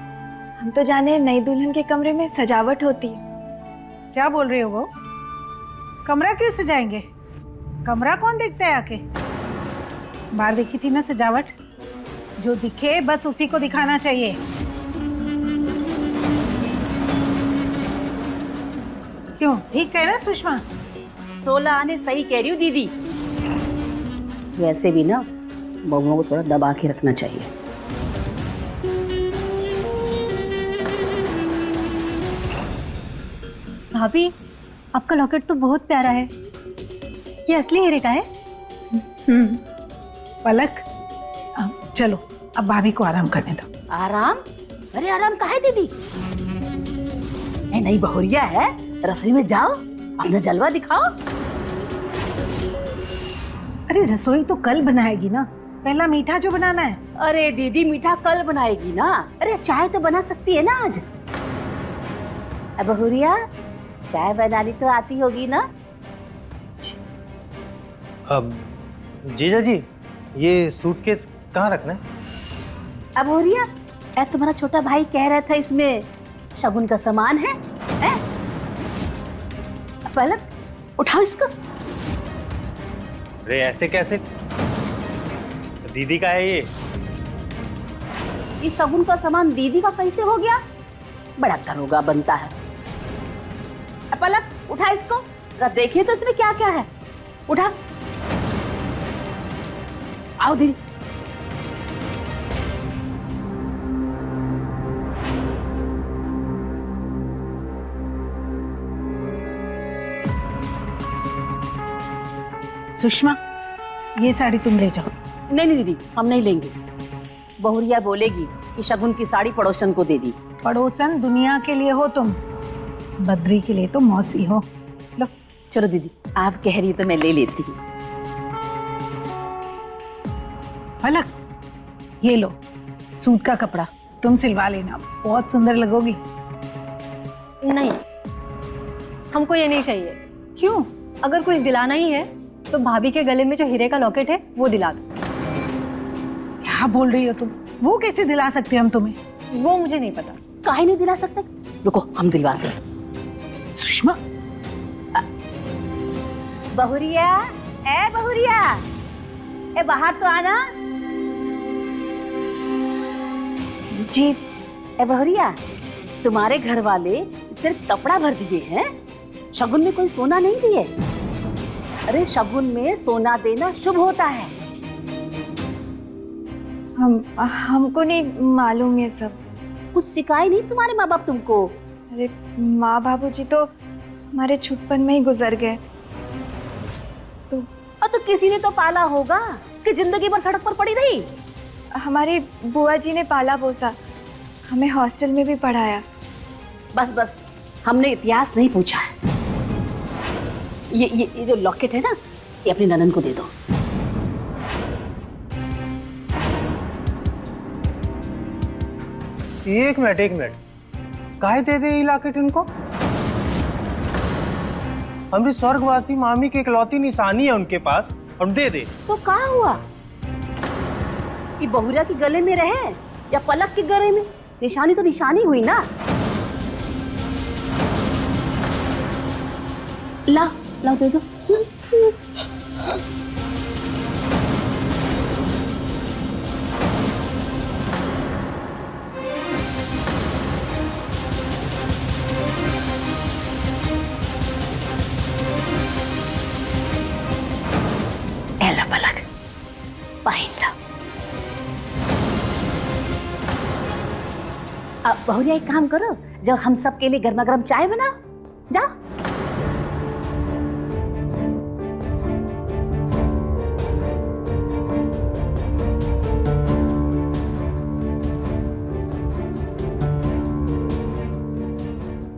हम तो जाने हैं नई दुल्हन के कमरे में सजावट होती है। क्या बोल रहे हो वो? कमरा क्यों सजाएंगे? कमरा कौन देखता है आके? बाहर देखी थी ना सजावट, जो दिखे बस उसी को दिखाना चाहिए। क्यों, ठीक है ना सुषमा? 16 आने सही कह रही हूँ दीदी। वैसे भी ना बहुओं को थोड़ा दबा के रखना चाहिए। भाभी, आपका लॉकेट तो बहुत प्यारा है। ये असली हीरे का है? पलक, चलो अब भाभी को आराम करने दो। आराम? अरे आराम काहे दीदी? ए नई बहुरिया है, रसोई में जाओ, अपना जलवा दिखाओ। अरे रसोई तो कल बनाएगी ना, पहला मीठा जो बनाना है। अरे दीदी मीठा कल बनाएगी ना, अरे चाय तो बना सकती है ना आज। अब बहुरिया चाय बनानी तो आती होगी ना? अब जीजा जी ये सूटकेस कहाँ रखना है? अब बहुरिया तुम्हारा छोटा भाई कह रहा था इसमें शगुन का सामान है? पलक उठाओ इसको। अरे ऐसे कैसे? दीदी का है ये। ये शगुन का सामान दीदी का कैसे हो गया? बड़ा दरोगा बनता है। पलक उठा इसको, जरा देखिए तो इसमें क्या क्या है। उठा, आओ दीदी। सुषमा ये साड़ी तुम ले जाओ। नहीं नहीं दीदी, हम नहीं लेंगे। बहुरिया बोलेगी कि शगुन की साड़ी पड़ोसन को दे दी। पड़ोसन दुनिया के लिए हो तुम, बद्री के लिए तो मौसी हो। लो चलो दीदी, आप कह रही तो मैं ले लेती हूँ। पलक ये लो सूट का कपड़ा, तुम सिलवा लेना, बहुत सुंदर लगोगी। नहीं, हमको ये नहीं चाहिए। क्यों? अगर कुछ दिलाना ही है तो भाभी के गले में जो हीरे का लॉकेट है वो दिला दो। क्या बोल रही हो तुम? वो कैसे दिला सकते हैं हम तुम्हें? वो मुझे नहीं पता। काहे नहीं दिला सकते? रुको हम दिलवाते हैं। सुषमा बहुरिया, ए बहुरिया, ए बाहर तो आना। जी। ए बहुरिया, तुम्हारे घर वाले सिर्फ कपड़ा भर दिए हैं, शगुन में कोई सोना नहीं दिए। अरे शगुन में सोना देना शुभ होता है। हमको नहीं मालूम ये सब। कुछ सिखाए नहीं तुम्हारे माँ बाप तुमको? अरे माँ बाबूजी तो हमारे छुटपन में ही गुजर गए। तो किसी ने तो पाला होगा कि जिंदगी भर सड़क पर पड़ी रही। हमारी बुआ जी ने पाला पोसा, हमें हॉस्टल में भी पढ़ाया। बस बस, हमने इतिहास नहीं पूछा है। ये जो लॉकेट है ना, ये अपनी ननन को दे दो। एक मिनट, काहे दे दे ये लॉकेट इनको? हमारी स्वर्गवासी मामी की इकलौती निशानी है उनके पास, हम दे दे। तो कहाँ हुआ? ये बहुरिया के गले में रहे या पलक के गले में? निशानी तो निशानी हुई ना। ला ला दे दो। एला पलक, पहन लो। अब बहुरिया एक काम करो, जब हम सब के लिए गर्मा गर्म चाय बनाओ, जाओ।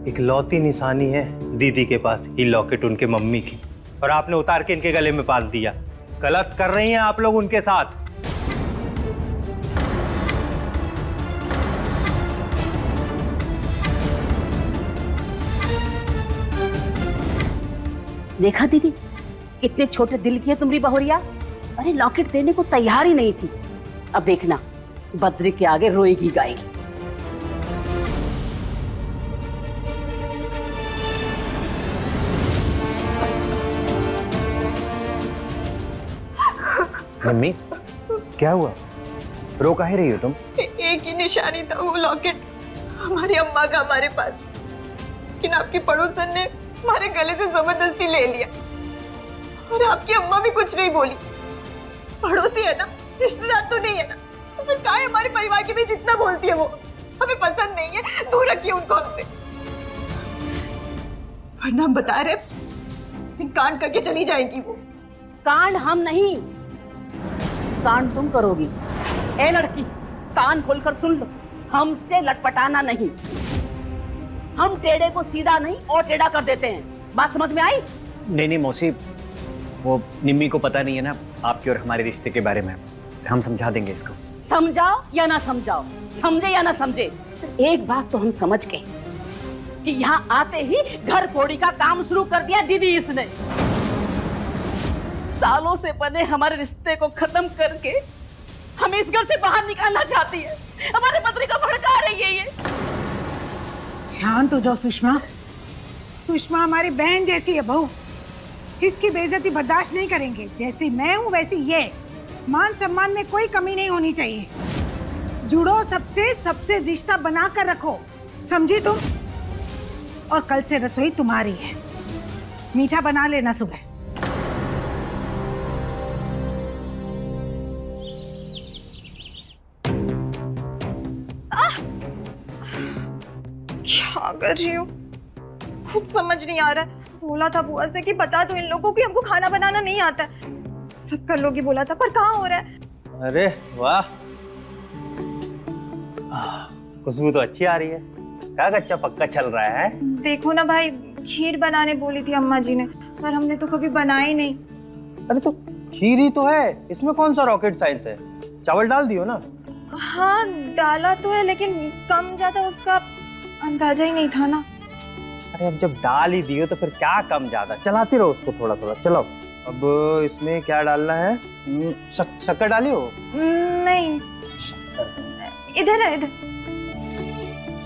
इकलौती निशानी है दीदी के पास ये लॉकेट उनके मम्मी की, और आपने उतार के इनके गले में बांध दिया। गलत कर रही हैं आप लोग उनके साथ। देखा दीदी, कितने छोटे दिल की है तुम्हारी बहुरिया। अरे लॉकेट देने को तैयार ही नहीं थी। अब देखना, बद्री के आगे रोएगी गाएगी। मम्मी क्या हुआ? रो काहे रही हो तुम? एक ही निशानी था वो लॉकेट, हमारी अम्मा का हमारे पास, लेकिन आपकी पड़ोसन ने हमारे गले से जबरदस्ती ले लिया। और आपकी अम्मा भी कुछ नहीं बोली। पड़ोसी है ना, रिश्तेदार तो नहीं है ना, तो फिर काहे हमारे परिवार के बीच इतना बोलती है? वो हमें पसंद नहीं है, दूर रखिए उनको हमसे। वरना हम बता रहे कांड करके चली जाएंगी वो। कांड हम नहीं, कांड तुम करोगी। ए लड़की, कान खोलकर सुन लो, हमसे लटपटाना नहीं। हम टेढ़े को सीधा नहीं और टेढ़ा कर देते हैं। बात समझ में आई? नहीं मौसी, वो निम्मी को पता नहीं है ना आपके और हमारे रिश्ते के बारे में। हम समझा देंगे इसको। समझाओ या ना समझाओ, समझे या ना समझे, एक बात तो हम समझ गए कि यहाँ आते ही घर फोड़ी का काम शुरू कर दिया दीदी इसने। सालों से बने हमारे रिश्ते को खत्म करके हमें इस घर से बाहर निकालना चाहती है। हमारे पत्नी को भड़का रही है ये। शांत हो जाओ सुषमा। सुषमा हमारी बहन जैसी है बहू, इसकी बेइज्जती बर्दाश्त नहीं करेंगे। जैसी मैं हूँ वैसी ये। मान सम्मान में कोई कमी नहीं होनी चाहिए। जुड़ो सबसे, सबसे रिश्ता बना कर रखो, समझी तुम? और कल से रसोई तुम्हारी है। मीठा बना लेना सुबह। क्या कर रही हूँ खुद समझ नहीं आ रहा है। बोला था बुआ से कि बता दो इन लोगों कि हमको खाना बनाना नहीं आता है। सब कर लोगी बोला था, पर कहाँ हो रहा है। अरे वाह, खुशबू तो अच्छी आ रही है। क्या कच्चा पक्का चल रहा है? देखो ना भाई, खीर बनाने बोली थी अम्मा जी ने, पर हमने तो कभी बनाई नहीं। अरे तो खीर ही तो है, इसमें कौन सा रॉकेट साइंस है? चावल डाल दियो ना। हाँ डाला तो है, लेकिन कम ज्यादा उसका अंदाजा ही नहीं था ना। अरे अब जब डाल ही दियो तो फिर क्या कम ज्यादा, चलाते रहो उसको थोड़ा थोड़ा। चलो अब इसमें क्या डालना है? शक्कर डाली हो? नहीं, इधर है, इधर।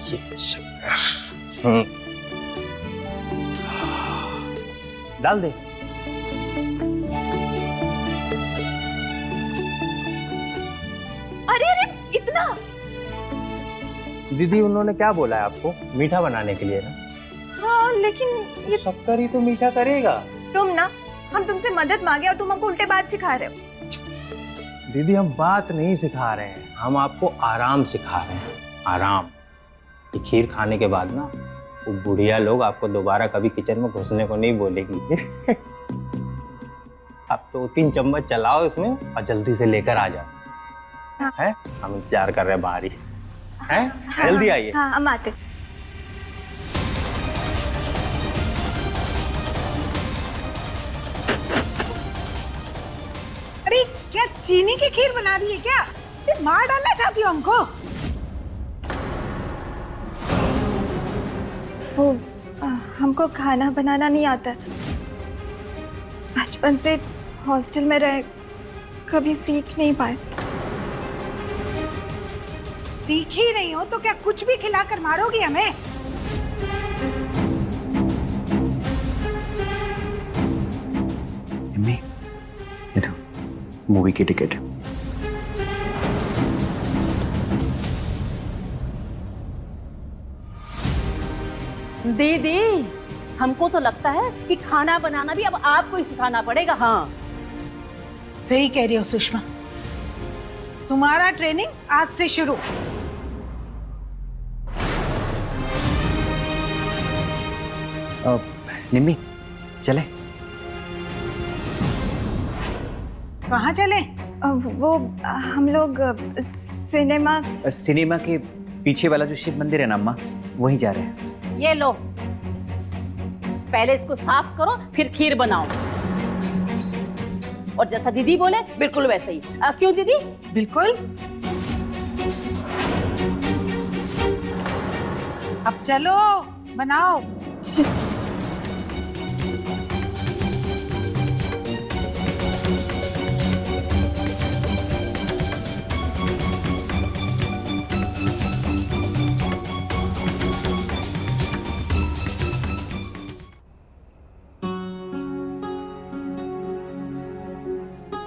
ये शक्कर डाल दे। अरे अरे इतना। दीदी उन्होंने क्या बोला है आपको? मीठा बनाने के लिए ना? हाँ लेकिन ये शक्कर ही तो मीठा करेगा। तुम ना, हम तुमसे मदद मांगे और तुम हमको उल्टे बात सिखा रहे हो। दीदी हम बात नहीं सिखा रहे हैं, हम आपको आराम सिखा रहे हैं। आराम। ये खीर खाने के बाद ना वो बुढ़िया लोग आपको दोबारा कभी किचन में घुसने को नहीं बोलेगी। आप तो 3 चम्मच चलाओ इसमें और जल्दी से लेकर आ जाओ। हैं? हम इंतजार कर रहे हैं बाहर ही। हैं? जल्दी आइए। हाँ हम आते। अरे क्या चीनी की खीर बना दी है क्या? सिर्फ मार डालना चाहती हो हमको? वो हमको खाना बनाना नहीं आता। बचपन से हॉस्टल में रहे, कभी सीख नहीं पाए। सीख ही नहीं हो तो क्या कुछ भी खिलाकर मारोगी हमें? मम्मी, ये दो मूवी की टिकट। दीदी, हमको तो लगता है कि खाना बनाना भी अब आपको ही सिखाना पड़ेगा। हाँ सही कह रही हो सुषमा, तुम्हारा ट्रेनिंग आज से शुरू। निम्मी चले? कहाँ चले? वो हम लोग सिनेमा। सिनेमा के पीछे वाला जो शिव मंदिर है ना अम्मा, वहीं जा रहे हैं। ये लो, पहले इसको साफ करो फिर खीर बनाओ। और जैसा दीदी बोले बिल्कुल वैसे ही। क्यों दीदी? बिल्कुल। अब चलो बनाओ।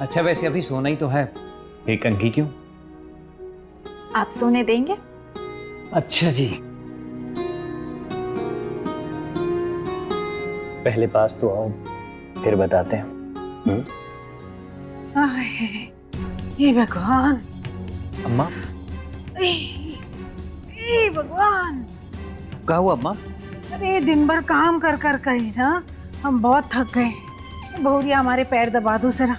अच्छा वैसे अभी सोना ही तो है, एक कंघी क्यों? आप सोने देंगे? अच्छा जी। पहले पास तो आओ, फिर बताते हैं। ये भगवान। अम्मा ए भगवान। क्या हुआ अम्मा? अरे दिन भर काम कर कर कर ना हम बहुत थक गए। बहुरिया हमारे पैर दबा दो जरा।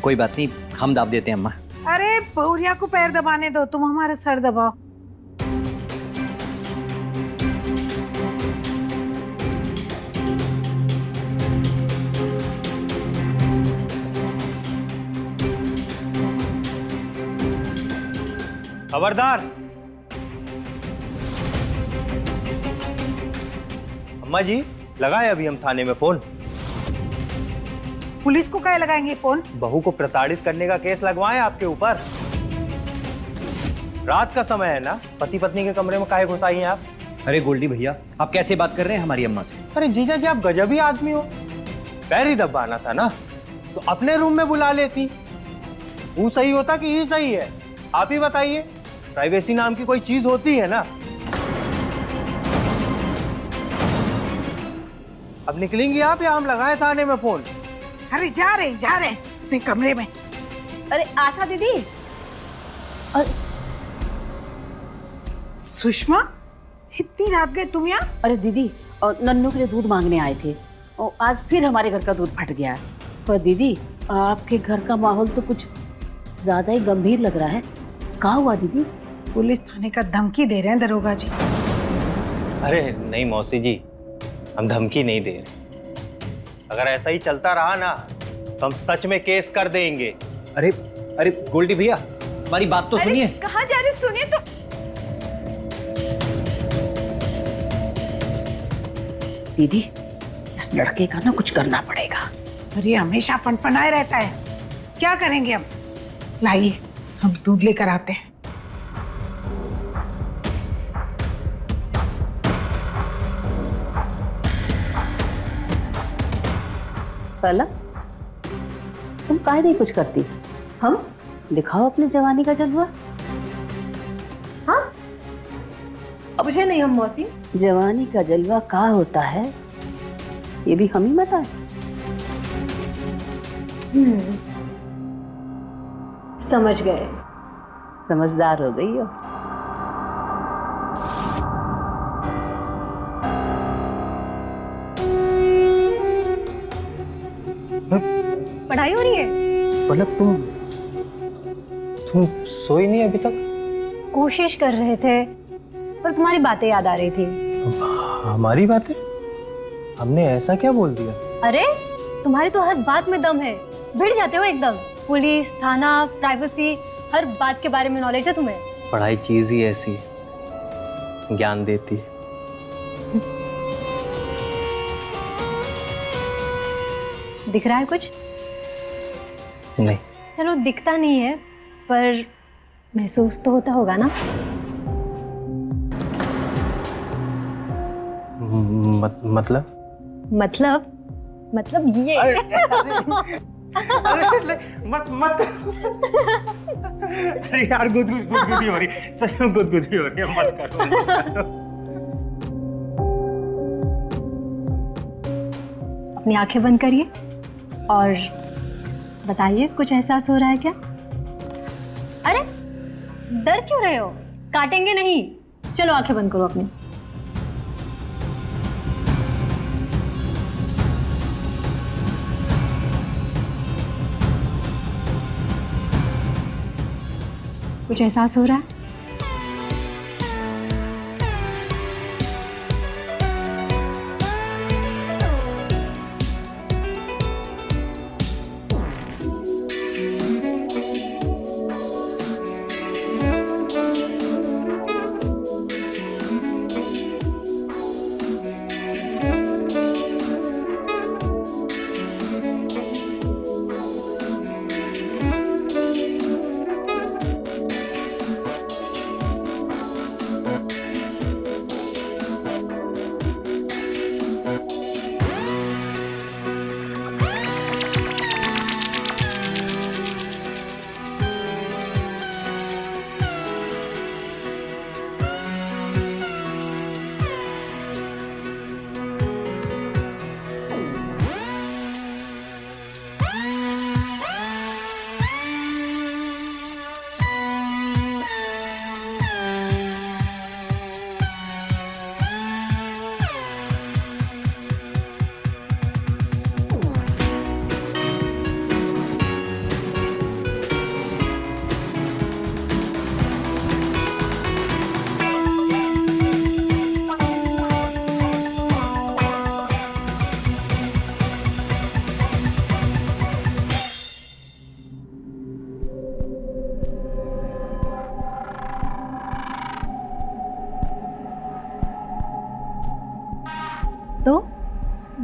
कोई बात नहीं, हम दाब देते हैं अम्मा। अरे बहुरिया को पैर दबाने दो, तुम हमारा सर दबाओ। खबरदार। अम्मा जी, लगाए अभी हम थाने में फोन। पुलिस को क्या लगाएंगे फोन? बहू को प्रताड़ित करने का केस लगवाएं आपके ऊपर। रात का समय है ना, पति पत्नी के कमरे में काहे घुसाई हैं आप? अरे गोल्डी भैया, आप कैसे बात कर रहे हैं हमारी अम्मा से? अरे जीजा जी, आप गजबी आदमी हो। पैर ही दबाना था ना तो अपने रूम में बुला लेती। वो सही होता कि ये सही है? आप ही बताइए। प्राइवेसी नाम की कोई चीज होती है ना? अब निकलेंगी आप या हम लगाए थाने में फोन? अरे जा रहे अपने कमरे में। अरे आशा दीदी, सुषमा, इतनी रात गए तुम यहाँ? अरे दीदी, नन्नू के लिए दूध मांगने आए थे और आज फिर हमारे घर का दूध फट गया है। पर दीदी, आपके घर का माहौल तो कुछ ज्यादा ही गंभीर लग रहा है। क्या हुआ दीदी? पुलिस थाने का धमकी दे रहे हैं दरोगा जी। अरे नहीं मौसी जी, हम धमकी नहीं दे रहे। अगर ऐसा ही चलता रहा ना तो हम सच में केस कर देंगे। अरे अरे गोल्डी भैया, हमारी बात तो सुनिए। कहाँ जा रहे, सुनिए तो। दीदी, इस लड़के का ना कुछ करना पड़ेगा। अरे हमेशा फनफनाए रहता है, क्या करेंगे अब? लाइए, हम दूध लेकर आते हैं। पलक, तुम काहे नहीं कुछ करती? हम दिखाओ अपने जवानी का जलवा। हाँ, मुझे नहीं हम मौसी। जवानी का जलवा क्या होता है ये भी हम ही बताएं। समझ गए। समझदार हो गई हो। पढ़ाई हो रही है? पलक, तुम सोई नहीं अभी तक? कोशिश कर रहे थे, पर तुम्हारी बातें याद आ रही थी। हमारी बातें? हमने ऐसा क्या बोल दिया? अरे तुम्हारी तो हर बात में दम है, भिड़ जाते हो एकदम। पुलिस, थाना, प्राइवेसी, हर बात के बारे में नॉलेज है तुम्हें। पढ़ाई चीज ही ऐसी है, ज्ञान देती है। दिख रहा है कुछ? नहीं। चलो दिखता नहीं है, पर महसूस तो होता होगा ना? मतलब ये। अरे मत अरे यार, गुदगुदी हो रही, सच में गुदगुदी हो रही है, मत करो। अपनी आंखें बंद करिए और बताइए, कुछ एहसास हो रहा है क्या? अरे डर क्यों रहे हो? काटेंगे नहीं। चलो आंखें बंद करो अपनी। कुछ एहसास हो रहा है?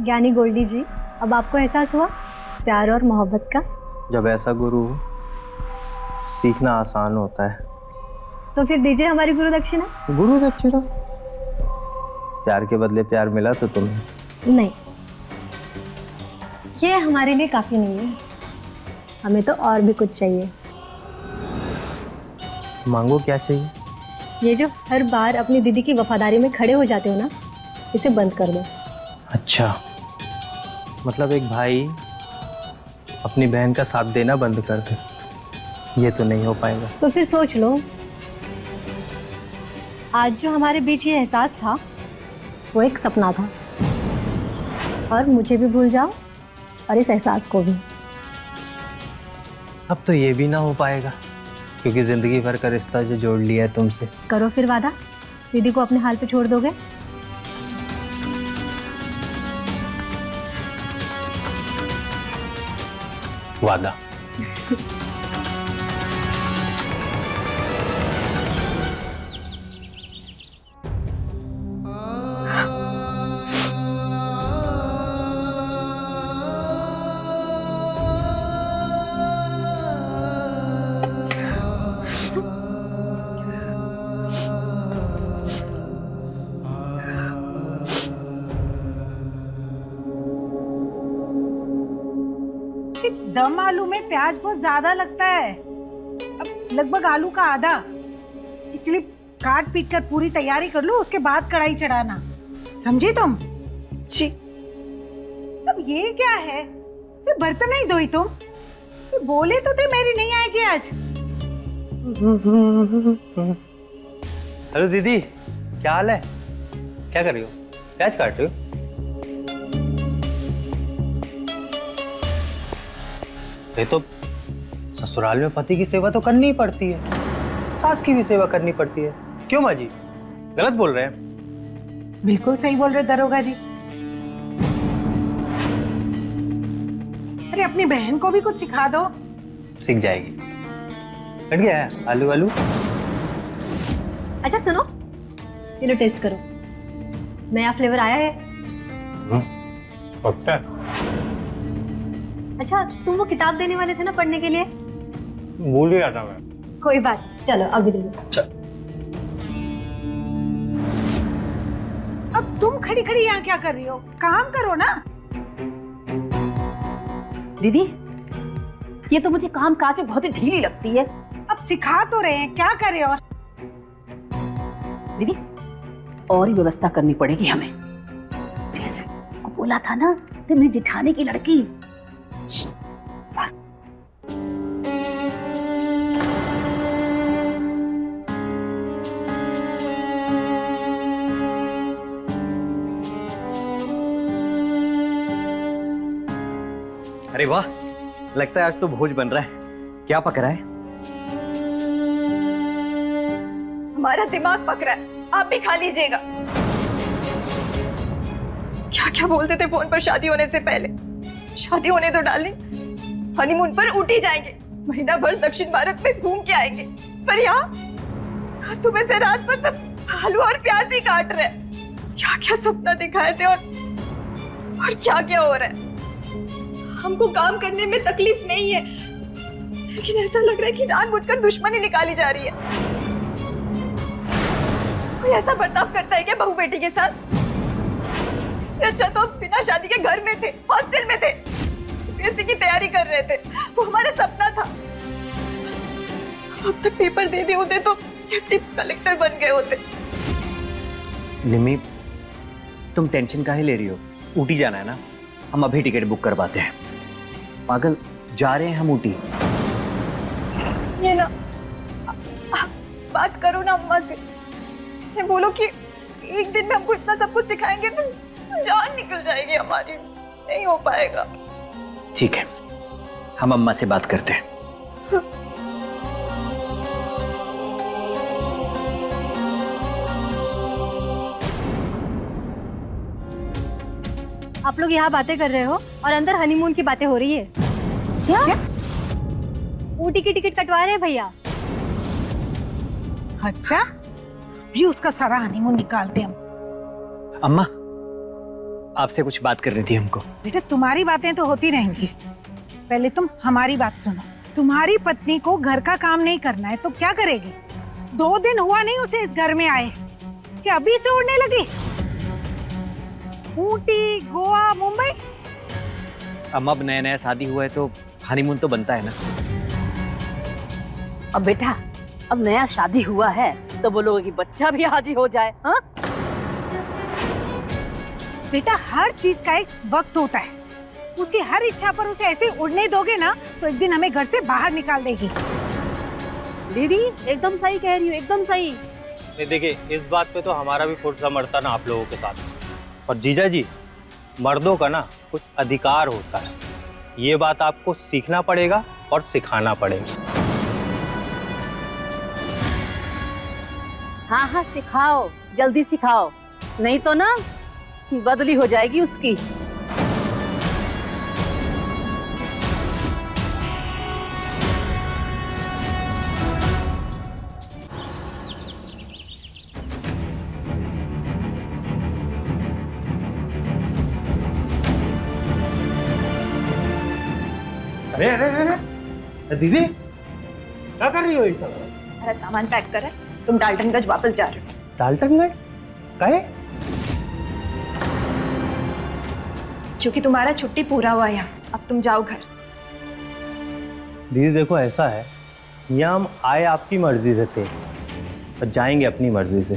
ज्ञानी गोल्डी जी, अब आपको एहसास हुआ प्यार और मोहब्बत का? जब ऐसा गुरु हो तो सीखना आसान होता है। तो फिर दीजिए हमारी गुरु दक्षिणा। गुरु दक्षिणा? प्यार के बदले प्यार मिला तो तुम्हें? नहीं, ये हमारे लिए काफी नहीं है, हमें तो और भी कुछ चाहिए। मांगो, क्या चाहिए? ये जो हर बार अपनी दीदी की वफादारी में खड़े हो जाते हो ना, इसे बंद कर दो। अच्छा, मतलब एक भाई अपनी बहन का साथ देना बंद कर दे, ये तो नहीं हो पाएगा। तो फिर सोच लो, आज जो हमारे बीच ये एहसास था वो एक सपना था, और मुझे भी भूल जाओ और इस एहसास को भी। अब तो ये भी ना हो पाएगा, क्योंकि जिंदगी भर का रिश्ता जो जोड़ लिया है तुमसे। करो फिर वादा, दीदी को अपने हाल पे छोड़ दोगे? वादा। दम आलू में प्याज बहुत ज्यादा लगता है, अब लगभग आलू का आधा, इसलिए काट पीट कर पूरी तैयारी कर लो, उसके बाद कढ़ाई चढ़ाना, समझी तुम? जी। अब ये क्या है, ये बर्तन नहीं धोई तुम? ये बोले तो थे मेरी नहीं आएगी आज। हेलो दीदी, क्या हाल है? क्या कर रही हो? प्याज काट रही हो? ये तो ससुराल में पति की सेवा तो करनी ही पड़ती है, सास की भी सेवा करनी पड़ती है। क्यों माँ जी, गलत बोल रहे हैं? बिल्कुल सही बोल रहे दरोगा जी। अरे अपनी बहन को भी कुछ सिखा दो। सीख जाएगी। कट गया है आलू वालू? अच्छा सुनो, ये लो टेस्ट करो, नया फ्लेवर आया है। पक्का? अच्छा, तुम वो किताब देने वाले थे ना पढ़ने के लिए? भूल गया था मैं। कोई बात, चलो अभी दे दो। चल। अब तुम खड़ी खड़ी यहाँ क्या कर रही हो? काम करो ना। दीदी, ये तो मुझे काम काज में बहुत ही ढीली लगती है। अब सिखा तो रहे हैं, क्या करें और? दीदी, और ही व्यवस्था करनी पड़ेगी हमें। जैसे बोला था ना, तो मेरी जिठानी की लड़की। अरे वाह, लगता है आज तो भोज बन रहा है। क्या पक रहा है? हमारा दिमाग पक रहा है, आप भी खा लीजिएगा। क्या क्या बोलते थे फोन पर शादी होने से पहले? शादी होने तो डार्लिंग, हनीमून पर ऊटी जाएंगे, महीना भर दक्षिण भारत में घूम के आएंगे, पर यहाँ सुबह से रात पर सब आलू और प्याज ही काट रहे हैं। क्या क्या सपना दिखाए थे और क्या क्या हो रहा है। हमको काम करने में तकलीफ नहीं है, लेकिन ऐसा लग रहा है कि जानबूझकर दुश्मनी निकाली जा रही है। कोई ऐसा बर्ताव करता है क्या बहू बेटी के साथ? इससे अच्छा तो बिना शादी के घर में थे, हॉस्टल में थे, यूपीएससी की तैयारी कर रहे थे, वो हमारा सपना था। अब तक पेपर दे दिए होते तो डिप्टी कलेक्टर बन गए होते। निम्मी, तुम टेंशन काहे ले रही हो? ऊटी जाना है ना, हम अभी टिकट बुक करवाते हैं। पागल, जा रहे हैं हम ऊटी। सुनिए ना, आप बात करो ना अम्मा से, ये बोलो कि एक दिन में हमको इतना सब कुछ सिखाएंगे तो जान निकल जाएगी हमारी, नहीं हो पाएगा। ठीक है, हम अम्मा से बात करते हैं। आप लोग यहाँ बातें कर रहे हो और अंदर हनीमून की बातें हो रही है। क्या? ऊटी की टिकट कटवा रहे हैं भैया। अच्छा, भी उसका सारा हनीमून निकालते हम। अम्मा, आपसे कुछ बात करनी थी हमको। बेटा तुम्हारी बातें तो होती रहेंगी, पहले तुम हमारी बात सुनो। तुम्हारी पत्नी को घर का काम नहीं करना है तो क्या करेगी? 2 दिन हुआ नहीं उसे इस घर में आए कि अभी से उड़ने लगी। ऊटी, गोवा, मुंबई। अब नया नया शादी हुआ है तो हनीमून तो बनता है ना। अब बेटा अब नया शादी हुआ है तो बोलोगे कि बच्चा भी हाजिर हो जाए। हाँ बेटा हर चीज का एक वक्त होता है। उसकी हर इच्छा पर उसे ऐसे उड़ने दोगे ना तो एक दिन हमें घर से बाहर निकाल देगी। दीदी एकदम सही कह रही हो, एकदम सही। देखिए इस बात पे तो हमारा भी फुर्सा मरता ना आप लोगों के साथ। और जीजा जी, मर्दों का ना कुछ अधिकार होता है, ये बात आपको सीखना पड़ेगा और सिखाना पड़ेगा। हाँ हाँ सिखाओ, जल्दी सिखाओ, नहीं तो ना बदली हो जाएगी उसकी। अरे अरे अरे दीदी क्या कर रही हो ये सब? मेरा सामान पैक करा है, तुम डाल्टनगंज वापस जा रहे हो। डाल्टनगंज काहे? क्योंकि तुम्हारा छुट्टी पूरा हुआ है यहाँ, अब तुम जाओ घर। दीदी देखो ऐसा है, यहाँ हम आए आपकी मर्जी से थे और जाएंगे अपनी मर्जी से।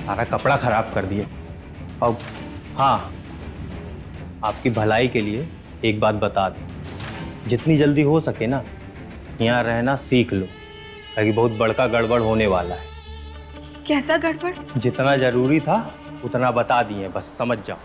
सारा कपड़ा खराब कर दिए। और हाँ, आपकी भलाई के लिए एक बात बता दूं, जितनी जल्दी हो सके ना यहाँ रहना सीख लो, ताकि बहुत बड़का गड़बड़ होने वाला है। कैसा गड़बड़? जितना जरूरी था उतना बता दिए, बस समझ जाओ।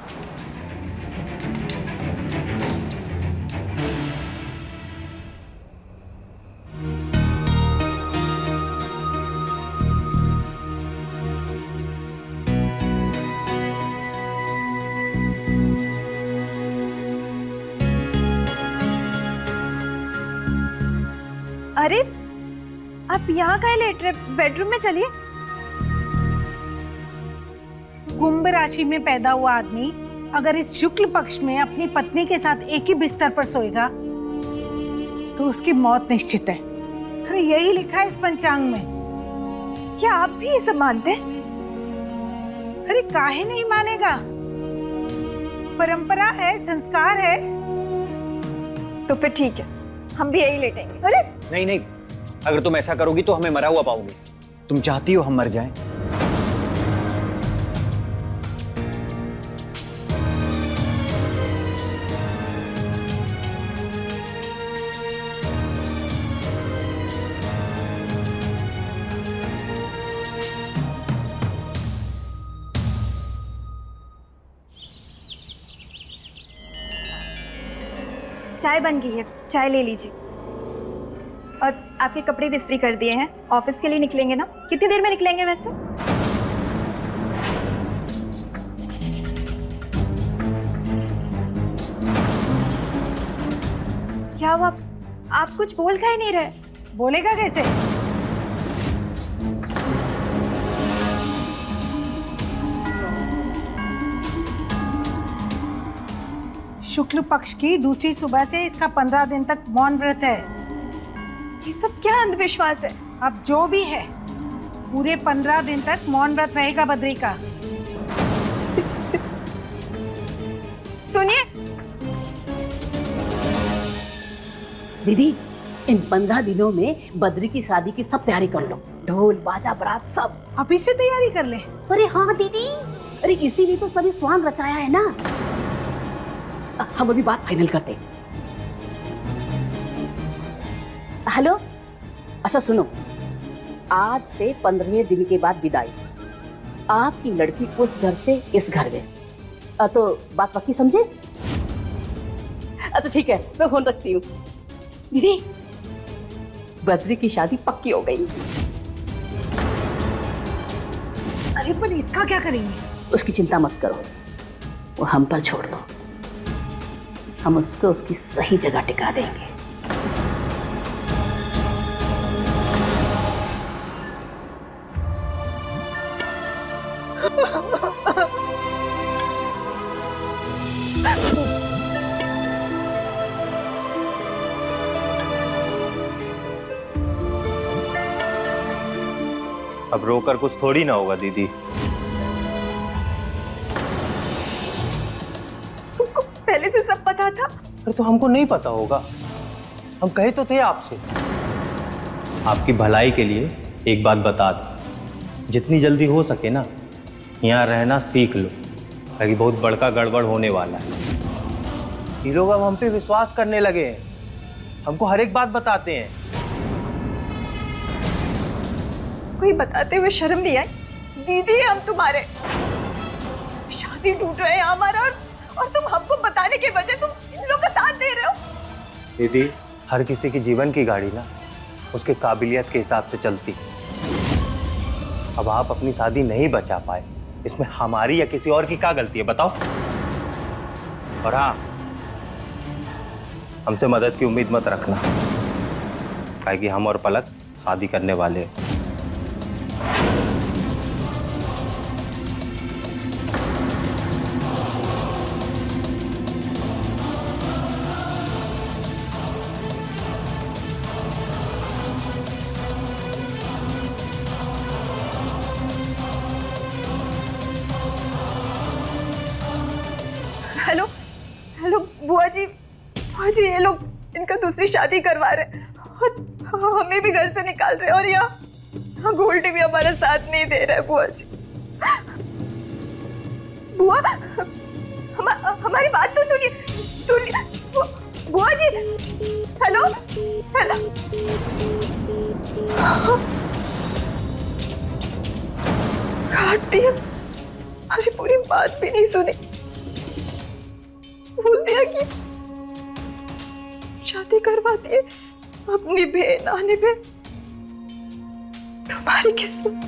अरे आप यहाँ काहे लेट रहे? बेडरूम में चलिए। कुंभ राशि में पैदा हुआ आदमी अगर इस शुक्ल पक्ष में अपनी पत्नी के साथ एक ही बिस्तर पर सोएगा तो उसकी मौत निश्चित है। अरे यही लिखा है इस पंचांग में। क्या आप भी ये सब मानते हैं? अरे काहे नहीं मानेगा? परंपरा है, संस्कार है। तो फिर ठीक है, हम भी यही लेटेंगे। अरे नहीं नहीं, अगर तुम ऐसा करोगी तो हमें मरा हुआ पाओगे। तुम चाहती हो हम मर जाएं? चाय बन गई है, चाय ले लीजिए। और आपके कपड़े भी इस्त्री कर दिए हैं, ऑफिस के लिए निकलेंगे ना? कितनी देर में निकलेंगे वैसे? क्या हुआ? आप कुछ बोल काहे नहीं रहे? बोलेगा कैसे? शुक्ल पक्ष की दूसरी सुबह से इसका 15 दिन तक मौन व्रत है। ये सब क्या अंधविश्वास है? अब जो भी है, पूरे 15 दिन तक मौन व्रत रहेगा बद्री का। सुनिए दीदी, इन 15 दिनों में बद्री की शादी की सब तैयारी कर लो, ढोल बाजा बारात सब। अभी से तैयारी कर ले। अरे हाँ दीदी, अरे इसीलिए तो सभी स्वांग रचाया है ना। हम अभी बात फाइनल करते। हेलो, अच्छा सुनो, आज से 15वें दिन के बाद विदाई। आपकी लड़की उस घर से इस घर में। तो बात पक्की समझे? अच्छा ठीक है, मैं फोन रखती हूँ। दीदी, बद्री की शादी पक्की हो गई। अरे पर इसका क्या करेंगे? उसकी चिंता मत करो, वो हम पर छोड़ दो, हम उसको उसकी सही जगह टिका देंगे। अब रोकर कुछ थोड़ी ना होगा दीदी। तुमको पहले से सब पता था? अरे तो हमको नहीं पता होगा, हम कहे तो थे आपसे। आपकी भलाई के लिए एक बात बता दो, जितनी जल्दी हो सके ना यहाँ रहना सीख लो, ताकि बहुत बड़का गड़बड़ होने वाला है। ये लोग अब हम पे विश्वास करने लगे हैं, हमको हर एक बात बताते हैं। कोई बताते हुए शर्म नहीं आई? दीदी है हम तुम्हारे, शादी टूट रहे हैं हमारा, और तुम हमको बताने के बजाय तुम इन लोग का साथ दे रहे हो। दीदी, हर किसी की जीवन की गाड़ी ना उसके काबिलियत के हिसाब से चलती। अब आप अपनी शादी नहीं बचा पाए, इसमें हमारी या किसी और की क्या गलती है बताओ? और हाँ, हमसे मदद की उम्मीद मत रखना, काहे कि हम और पलक शादी करने वाले हैं। हेलो हेलो बुआ जी, ये लोग इनका दूसरी शादी करवा रहे और हमें भी घर से निकाल रहे, और यहाँ गोल्डी भी हमारा साथ नहीं दे रहा है। बुआ जी, बुआ हमारी बात तो सुनिए बुआ जी। हेलो हेलो, काट दिया, अरे पूरी बात भी नहीं सुनी, बोल दिया कि शादी करवा दिए अपनी बहन आने पे। तुम्हारी किस्मत।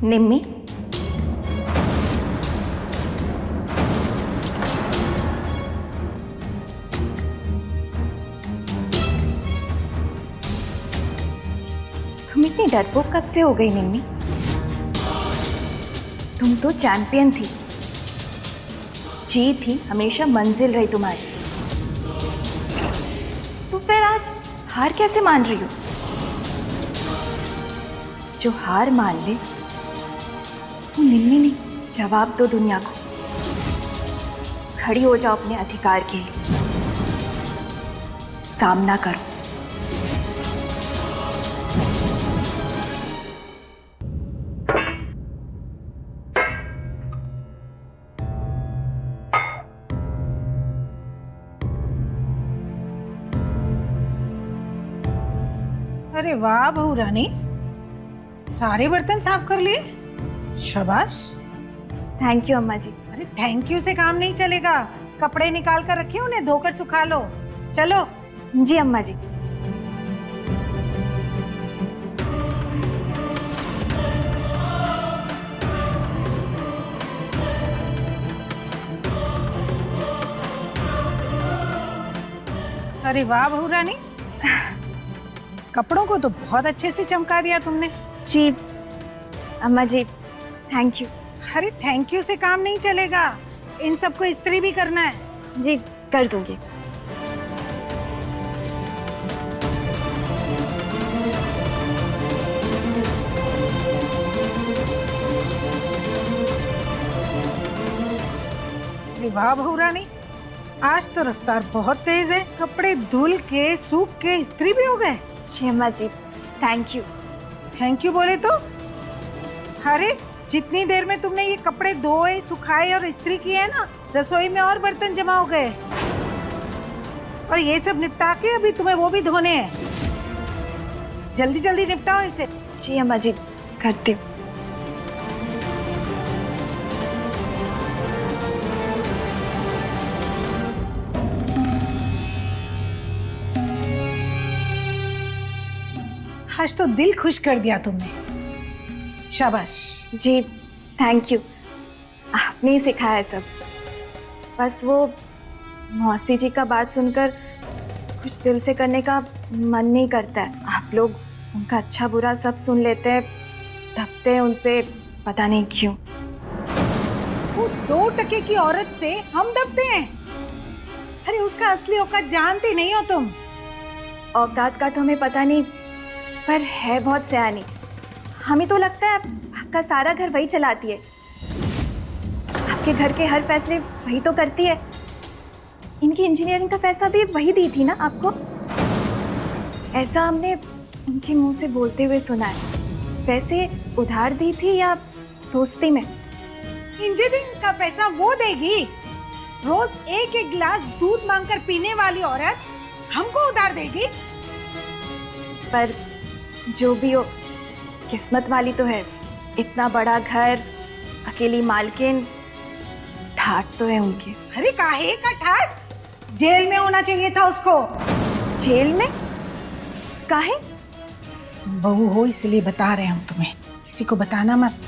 निम्मी, तुम इतनी डरपोक कब से हो गई निम्मी? तुम तो चैंपियन थी, जीत ही हमेशा मंजिल रही तुम्हारी, तो फिर आज हार कैसे मान रही हो? जो हार मान ले तुम निम्मी नहीं, जवाब दो दुनिया को, खड़ी हो जाओ अपने अधिकार के लिए, सामना करो। अरे वाह बहू रानी, सारे बर्तन साफ कर लिए, शाबाश। थैंक यू अम्मा जी। अरे थैंक यू से काम नहीं चलेगा, कपड़े निकाल कर रखे, उन्हें धोकर सुखा लो। चलो। जी अम्मा जी। अरे वाह बहू रानी, कपड़ों को तो बहुत अच्छे से चमका दिया तुमने। जी अम्मा जी, थैंक यू। अरे थैंक यू से काम नहीं चलेगा, इन सबको इस्त्री भी करना है। जी कर दूंगी। वाह बहू रानी, आज तो रफ्तार बहुत तेज है, कपड़े धुल के सूख के इस्त्री भी हो गए। जी अम्मा जी, थैंक यू। थैंक यू बोले तो अरे जितनी देर में तुमने ये कपड़े धोए, सुखाए और इस्त्री किए हैं ना, रसोई में और बर्तन जमा हो गए। और ये सब निपटा के अभी तुम्हें वो भी धोने हैं। जल्दी जल्दी निपटाओ इसे। जी अम्मा जी, करती हूँ। आज तो दिल खुश कर दिया तुमने, शाबाश। जी थैंक यू, आपने ही सिखाया है सब। बस वो मौसी जी का बात सुनकर कुछ दिल से करने का मन नहीं करता है। आप लोग उनका अच्छा बुरा सब सुन लेते हैं, दबते हैं उनसे, पता नहीं क्यों। वो 2 टके की औरत से हम दबते हैं? अरे उसका असली औकात जानती नहीं हो तुम। औकात का तो हमें पता नहीं, पर है बहुत सयानी। हमें तो लगता है आपका सारा घर वही चलाती है, आपके घर के हर फैसले वही तो करती है। इनकी इंजीनियरिंग का पैसा भी वही दी थी ना आपको? ऐसा हमने उनके मुंह से बोलते हुए सुना है। वैसे उधार दी थी या दोस्ती में? इंजीनियरिंग का पैसा वो देगी? रोज एक एक गिलास दूध मांगकर पीने वाली औरत हमको उधार देगी? पर जो भी हो, किस्मत वाली तो है। इतना बड़ा घर, अकेली मालकिन, ठाट तो है उनकी। अरे काहे का ठाट? जेल में होना चाहिए था उसको। जेल में? काहे? बहू हो इसलिए बता रहे हम तुम्हें, किसी को बताना मत।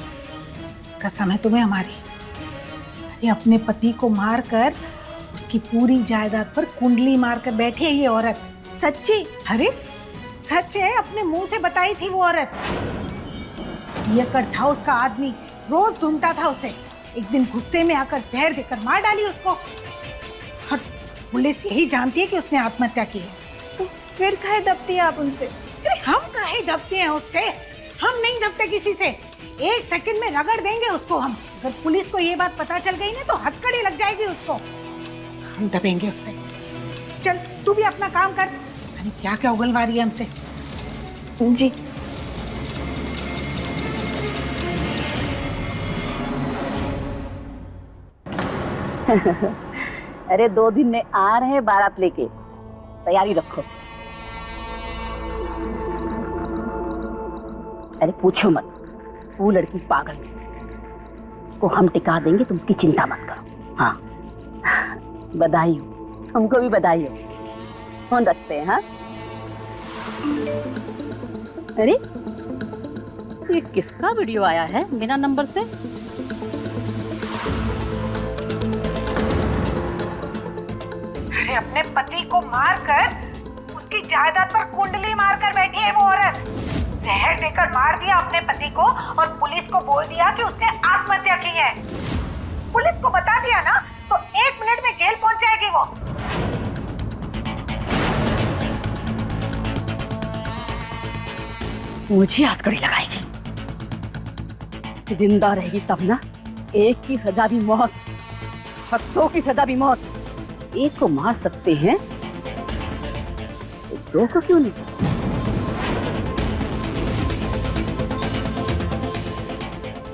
कसम है तुम्हें हमारी। अरे अपने पति को मारकर उसकी पूरी जायदाद पर कुंडली मारकर बैठी है ये औरत। सच्ची? अरे सच है, अपने मुंह से बताई थी वो औरत। ये कर था उसका आदमी, रोज ढूंढता था उसे। एक दिन गुस्से में आकर जहर देकर मार डाली उसको। और पुलिस यही जानती है कि उसने आत्महत्या की है। तो फिर काहे दबती है आप उनसे? अरे हम काहे दबते हैं उससे? हम नहीं दबते किसी से। 1 सेकंड में रगड़ देंगे उसको हम। अगर पुलिस को ये बात पता चल गई ना तो हथकड़ी लग जाएगी उसको। हम दबेंगे उससे। चल तू भी अपना काम कर। अरे क्या क्या उगलवा रही है हमसे। जी अरे 2 दिन में आ रहे हैं बारात लेके, तैयारी रखो। अरे पूछो मत, वो लड़की पागल है, उसको हम टिका देंगे, तुम उसकी चिंता मत करो। हाँ बधाई हो, तुमको भी बधाई हो। फोन रखते हैं। हाँ अरे ये किसका वीडियो आया है बिना नंबर से? अरे अपने पति को मारकर उसकी जायदाद पर कुंडली मारकर बैठी है वो औरत। जहर देकर मार दिया अपने पति को और पुलिस को बोल दिया कि उसने आत्महत्या की है। पुलिस को बता दिया ना तो 1 मिनट में जेल पहुंच जाएगी वो। मुझे हथकड़ी लगाएगी। जिंदा रहेगी तब ना। एक की सजा भी मौत, 2 की सजा भी मौत। एक को मार सकते हैं तो 2 को क्यों नहीं?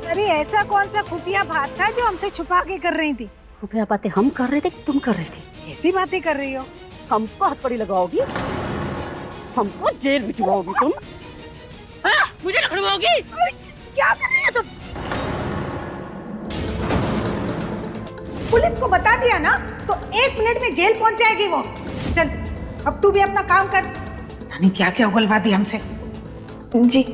अरे ऐसा कौन सा खुफिया बात था जो हमसे छुपा के कर रही थी? खुफिया बातें हम कर रहे थे कि तुम कर रही थी? ऐसी बातें कर रही हो? हमको हथकड़ी लगाओगी? हमको जेल भिजवाओगी तुम? हाँ, मुझे लड़वाओगी? क्या कर रही हो तुम? पुलिस को बता दिया ना तो 1 मिनट में जेल पहुंच जाएगी वो। चल अब तू भी अपना काम कर। नहीं क्या क्या उगलवा दी हमसे। जी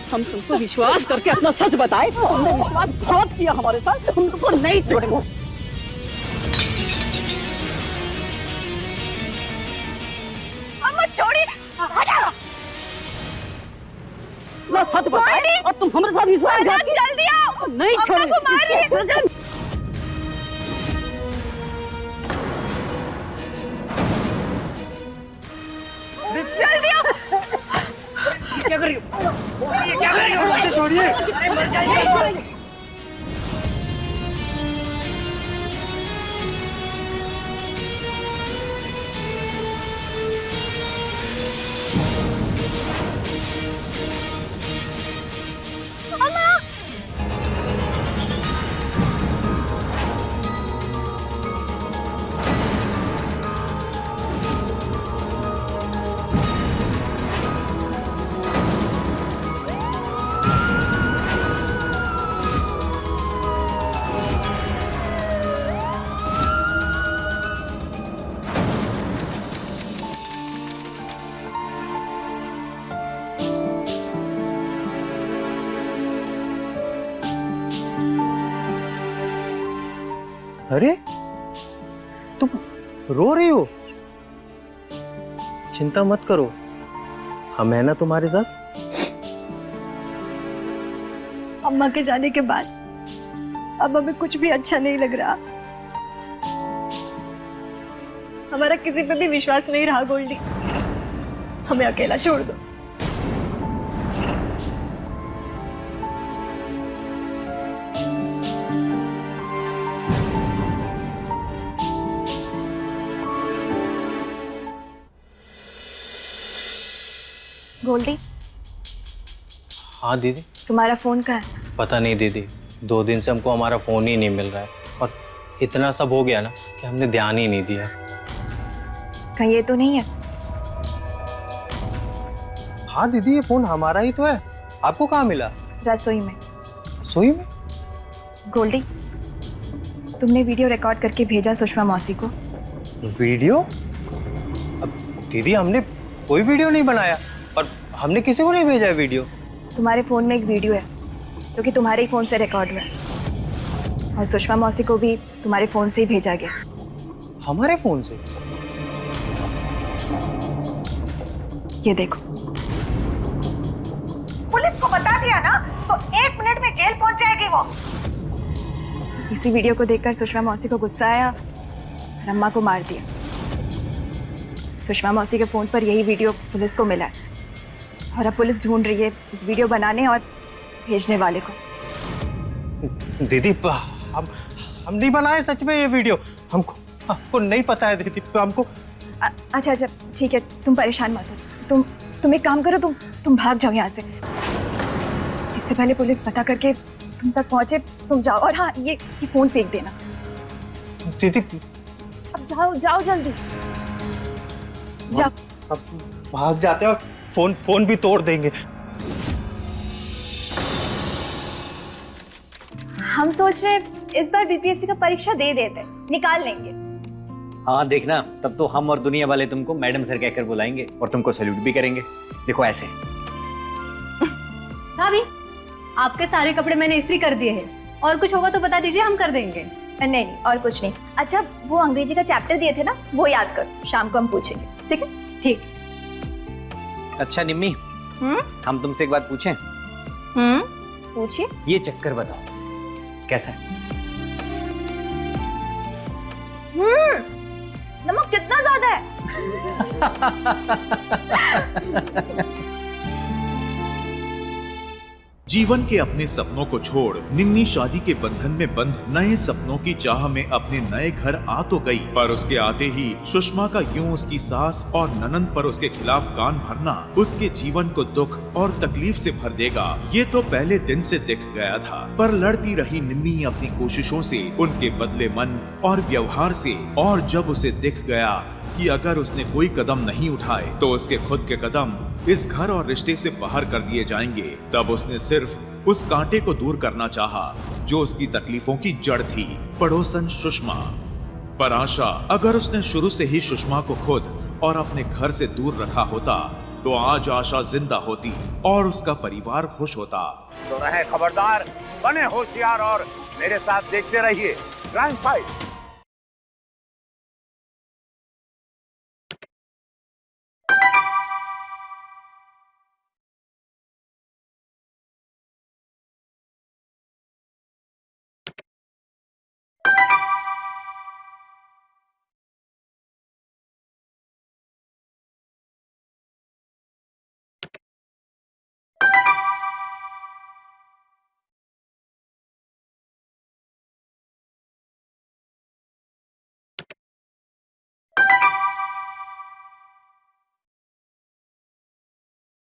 हम तुमको विश्वास करके अपना सच बताए, तुमने विश्वास बहुत किया हमारे साथ, हम तुमको नहीं छोड़ेंगे। अम्मा छोड़ी, हटा। मैं सच बताए और तुम हमारे साथ विश्वास करके जल्दी आओ, नहीं छोड़ेंगे। जल्दी आओ। क्या कर रही हो? मौसी ये क्या कर रही हो? छोड़िए, अरे मर जाइए। अरे तुम रो रही हो? चिंता मत करो, हम है ना तुम्हारे साथ। अम्मा के जाने के बाद अब हमें कुछ भी अच्छा नहीं लग रहा। हमारा किसी पे भी विश्वास नहीं रहा गोल्डी, हमें अकेला छोड़ दो। गोल्डी, हाँ दीदी। तुम्हारा फोन कहाँ है? पता नहीं दीदी, 2 दिन से हमको हमारा फोन ही नहीं मिल रहा है और इतना सब हो गया ना कि हमने ध्यान ही नहीं दिया। कहीं ये तो नहीं है? हाँ दीदी, ये फोन हमारा ही तो है। आपको कहाँ मिला? रसोई में। रसोई में? गोल्डी, तुमने वीडियो रिकॉर्ड करके भेजा सुषमा मौसी को। वीडियो? अब दीदी, हमने कोई वीडियो नहीं बनाया और हमने किसी को नहीं भेजा है वीडियो। तुम्हारे फोन में एक वीडियो है जो कि तुम्हारे ही फोन से रिकॉर्ड हुआ है और सुषमा मौसी को भी तुम्हारे फोन से ही भेजा गया। हमारे फोन से? ये देखो। पुलिस को बता दिया ना तो 1 मिनट में जेल पहुंच जाएगी वो। इसी वीडियो को देखकर सुषमा मौसी को गुस्सा आया और अम्मा को मार दिया। सुषमा मौसी के फोन पर यही वीडियो पुलिस को मिला है और अब पुलिस ढूंढ रही है इस वीडियो बनाने और भेजने वाले को। दीदी, हम नहीं बनाए सच में ये वीडियो। हमको नहीं पता है दीदी, हमको। अच्छा अच्छा ठीक है, तुम परेशान मत हो। तुम एक काम करो, तुम भाग जाओ यहाँ से। इससे पहले पुलिस पता करके तुम तक पहुंचे, तुम जाओ। और हाँ, ये फोन फेंक देना। दीदी अब जाओ जल्दी जाओ। अब भाग जाते हैं और फोन भी तोड़ देंगे। हम सोच रहे इस बार बीपीएससी का परीक्षा दे देते, निकाल लेंगे। हाँ देखना, तब तो हम और दुनिया वाले तुमको मैडम सर कहकर बुलाएंगे और तुमको सैल्यूट भी करेंगे। देखो ऐसे। भाभी, आपके सारे कपड़े मैंने इस्त्री कर दिए हैं, और कुछ होगा तो बता दीजिए, हम कर देंगे। नहीं और कुछ नहीं। अच्छा, वो अंग्रेजी का चैप्टर दिए थे ना, वो याद कर, शाम को हम पूछेंगे। ठीक है? ठीक। अच्छा निम्मी, हम तुमसे एक बात पूछें? पूछिए। ये चक्कर बताओ कैसा है? नमक कितना ज्यादा है? जीवन के अपने सपनों को छोड़ निम्मी शादी के बंधन में बंध नए सपनों की चाह में अपने नए घर आ तो गई, पर उसके आते ही सुषमा का यूं उसकी सास और ननंद पर उसके खिलाफ कान भरना उसके जीवन को दुख और तकलीफ से भर देगा। ये तो पहले दिन से दिख गया था, पर लड़ती रही निम्मी अपनी कोशिशों से, उनके बदले मन और व्यवहार से। और जब उसे दिख गया कि अगर उसने कोई कदम नहीं उठाए तो उसके खुद के कदम इस घर और रिश्ते से बाहर कर दिए जाएंगे, तब उसने सिर्फ उस कांटे को दूर करना चाहा जो उसकी तकलीफों की जड़ थी, पड़ोसन सुषमा। पर आशा, अगर उसने शुरू से ही सुषमा को खुद और अपने घर से दूर रखा होता तो आज आशा जिंदा होती और उसका परिवार खुश होता। तो रहे खबरदार, बने होशियार और मेरे साथ देखते रहिए क्राइम फाइट।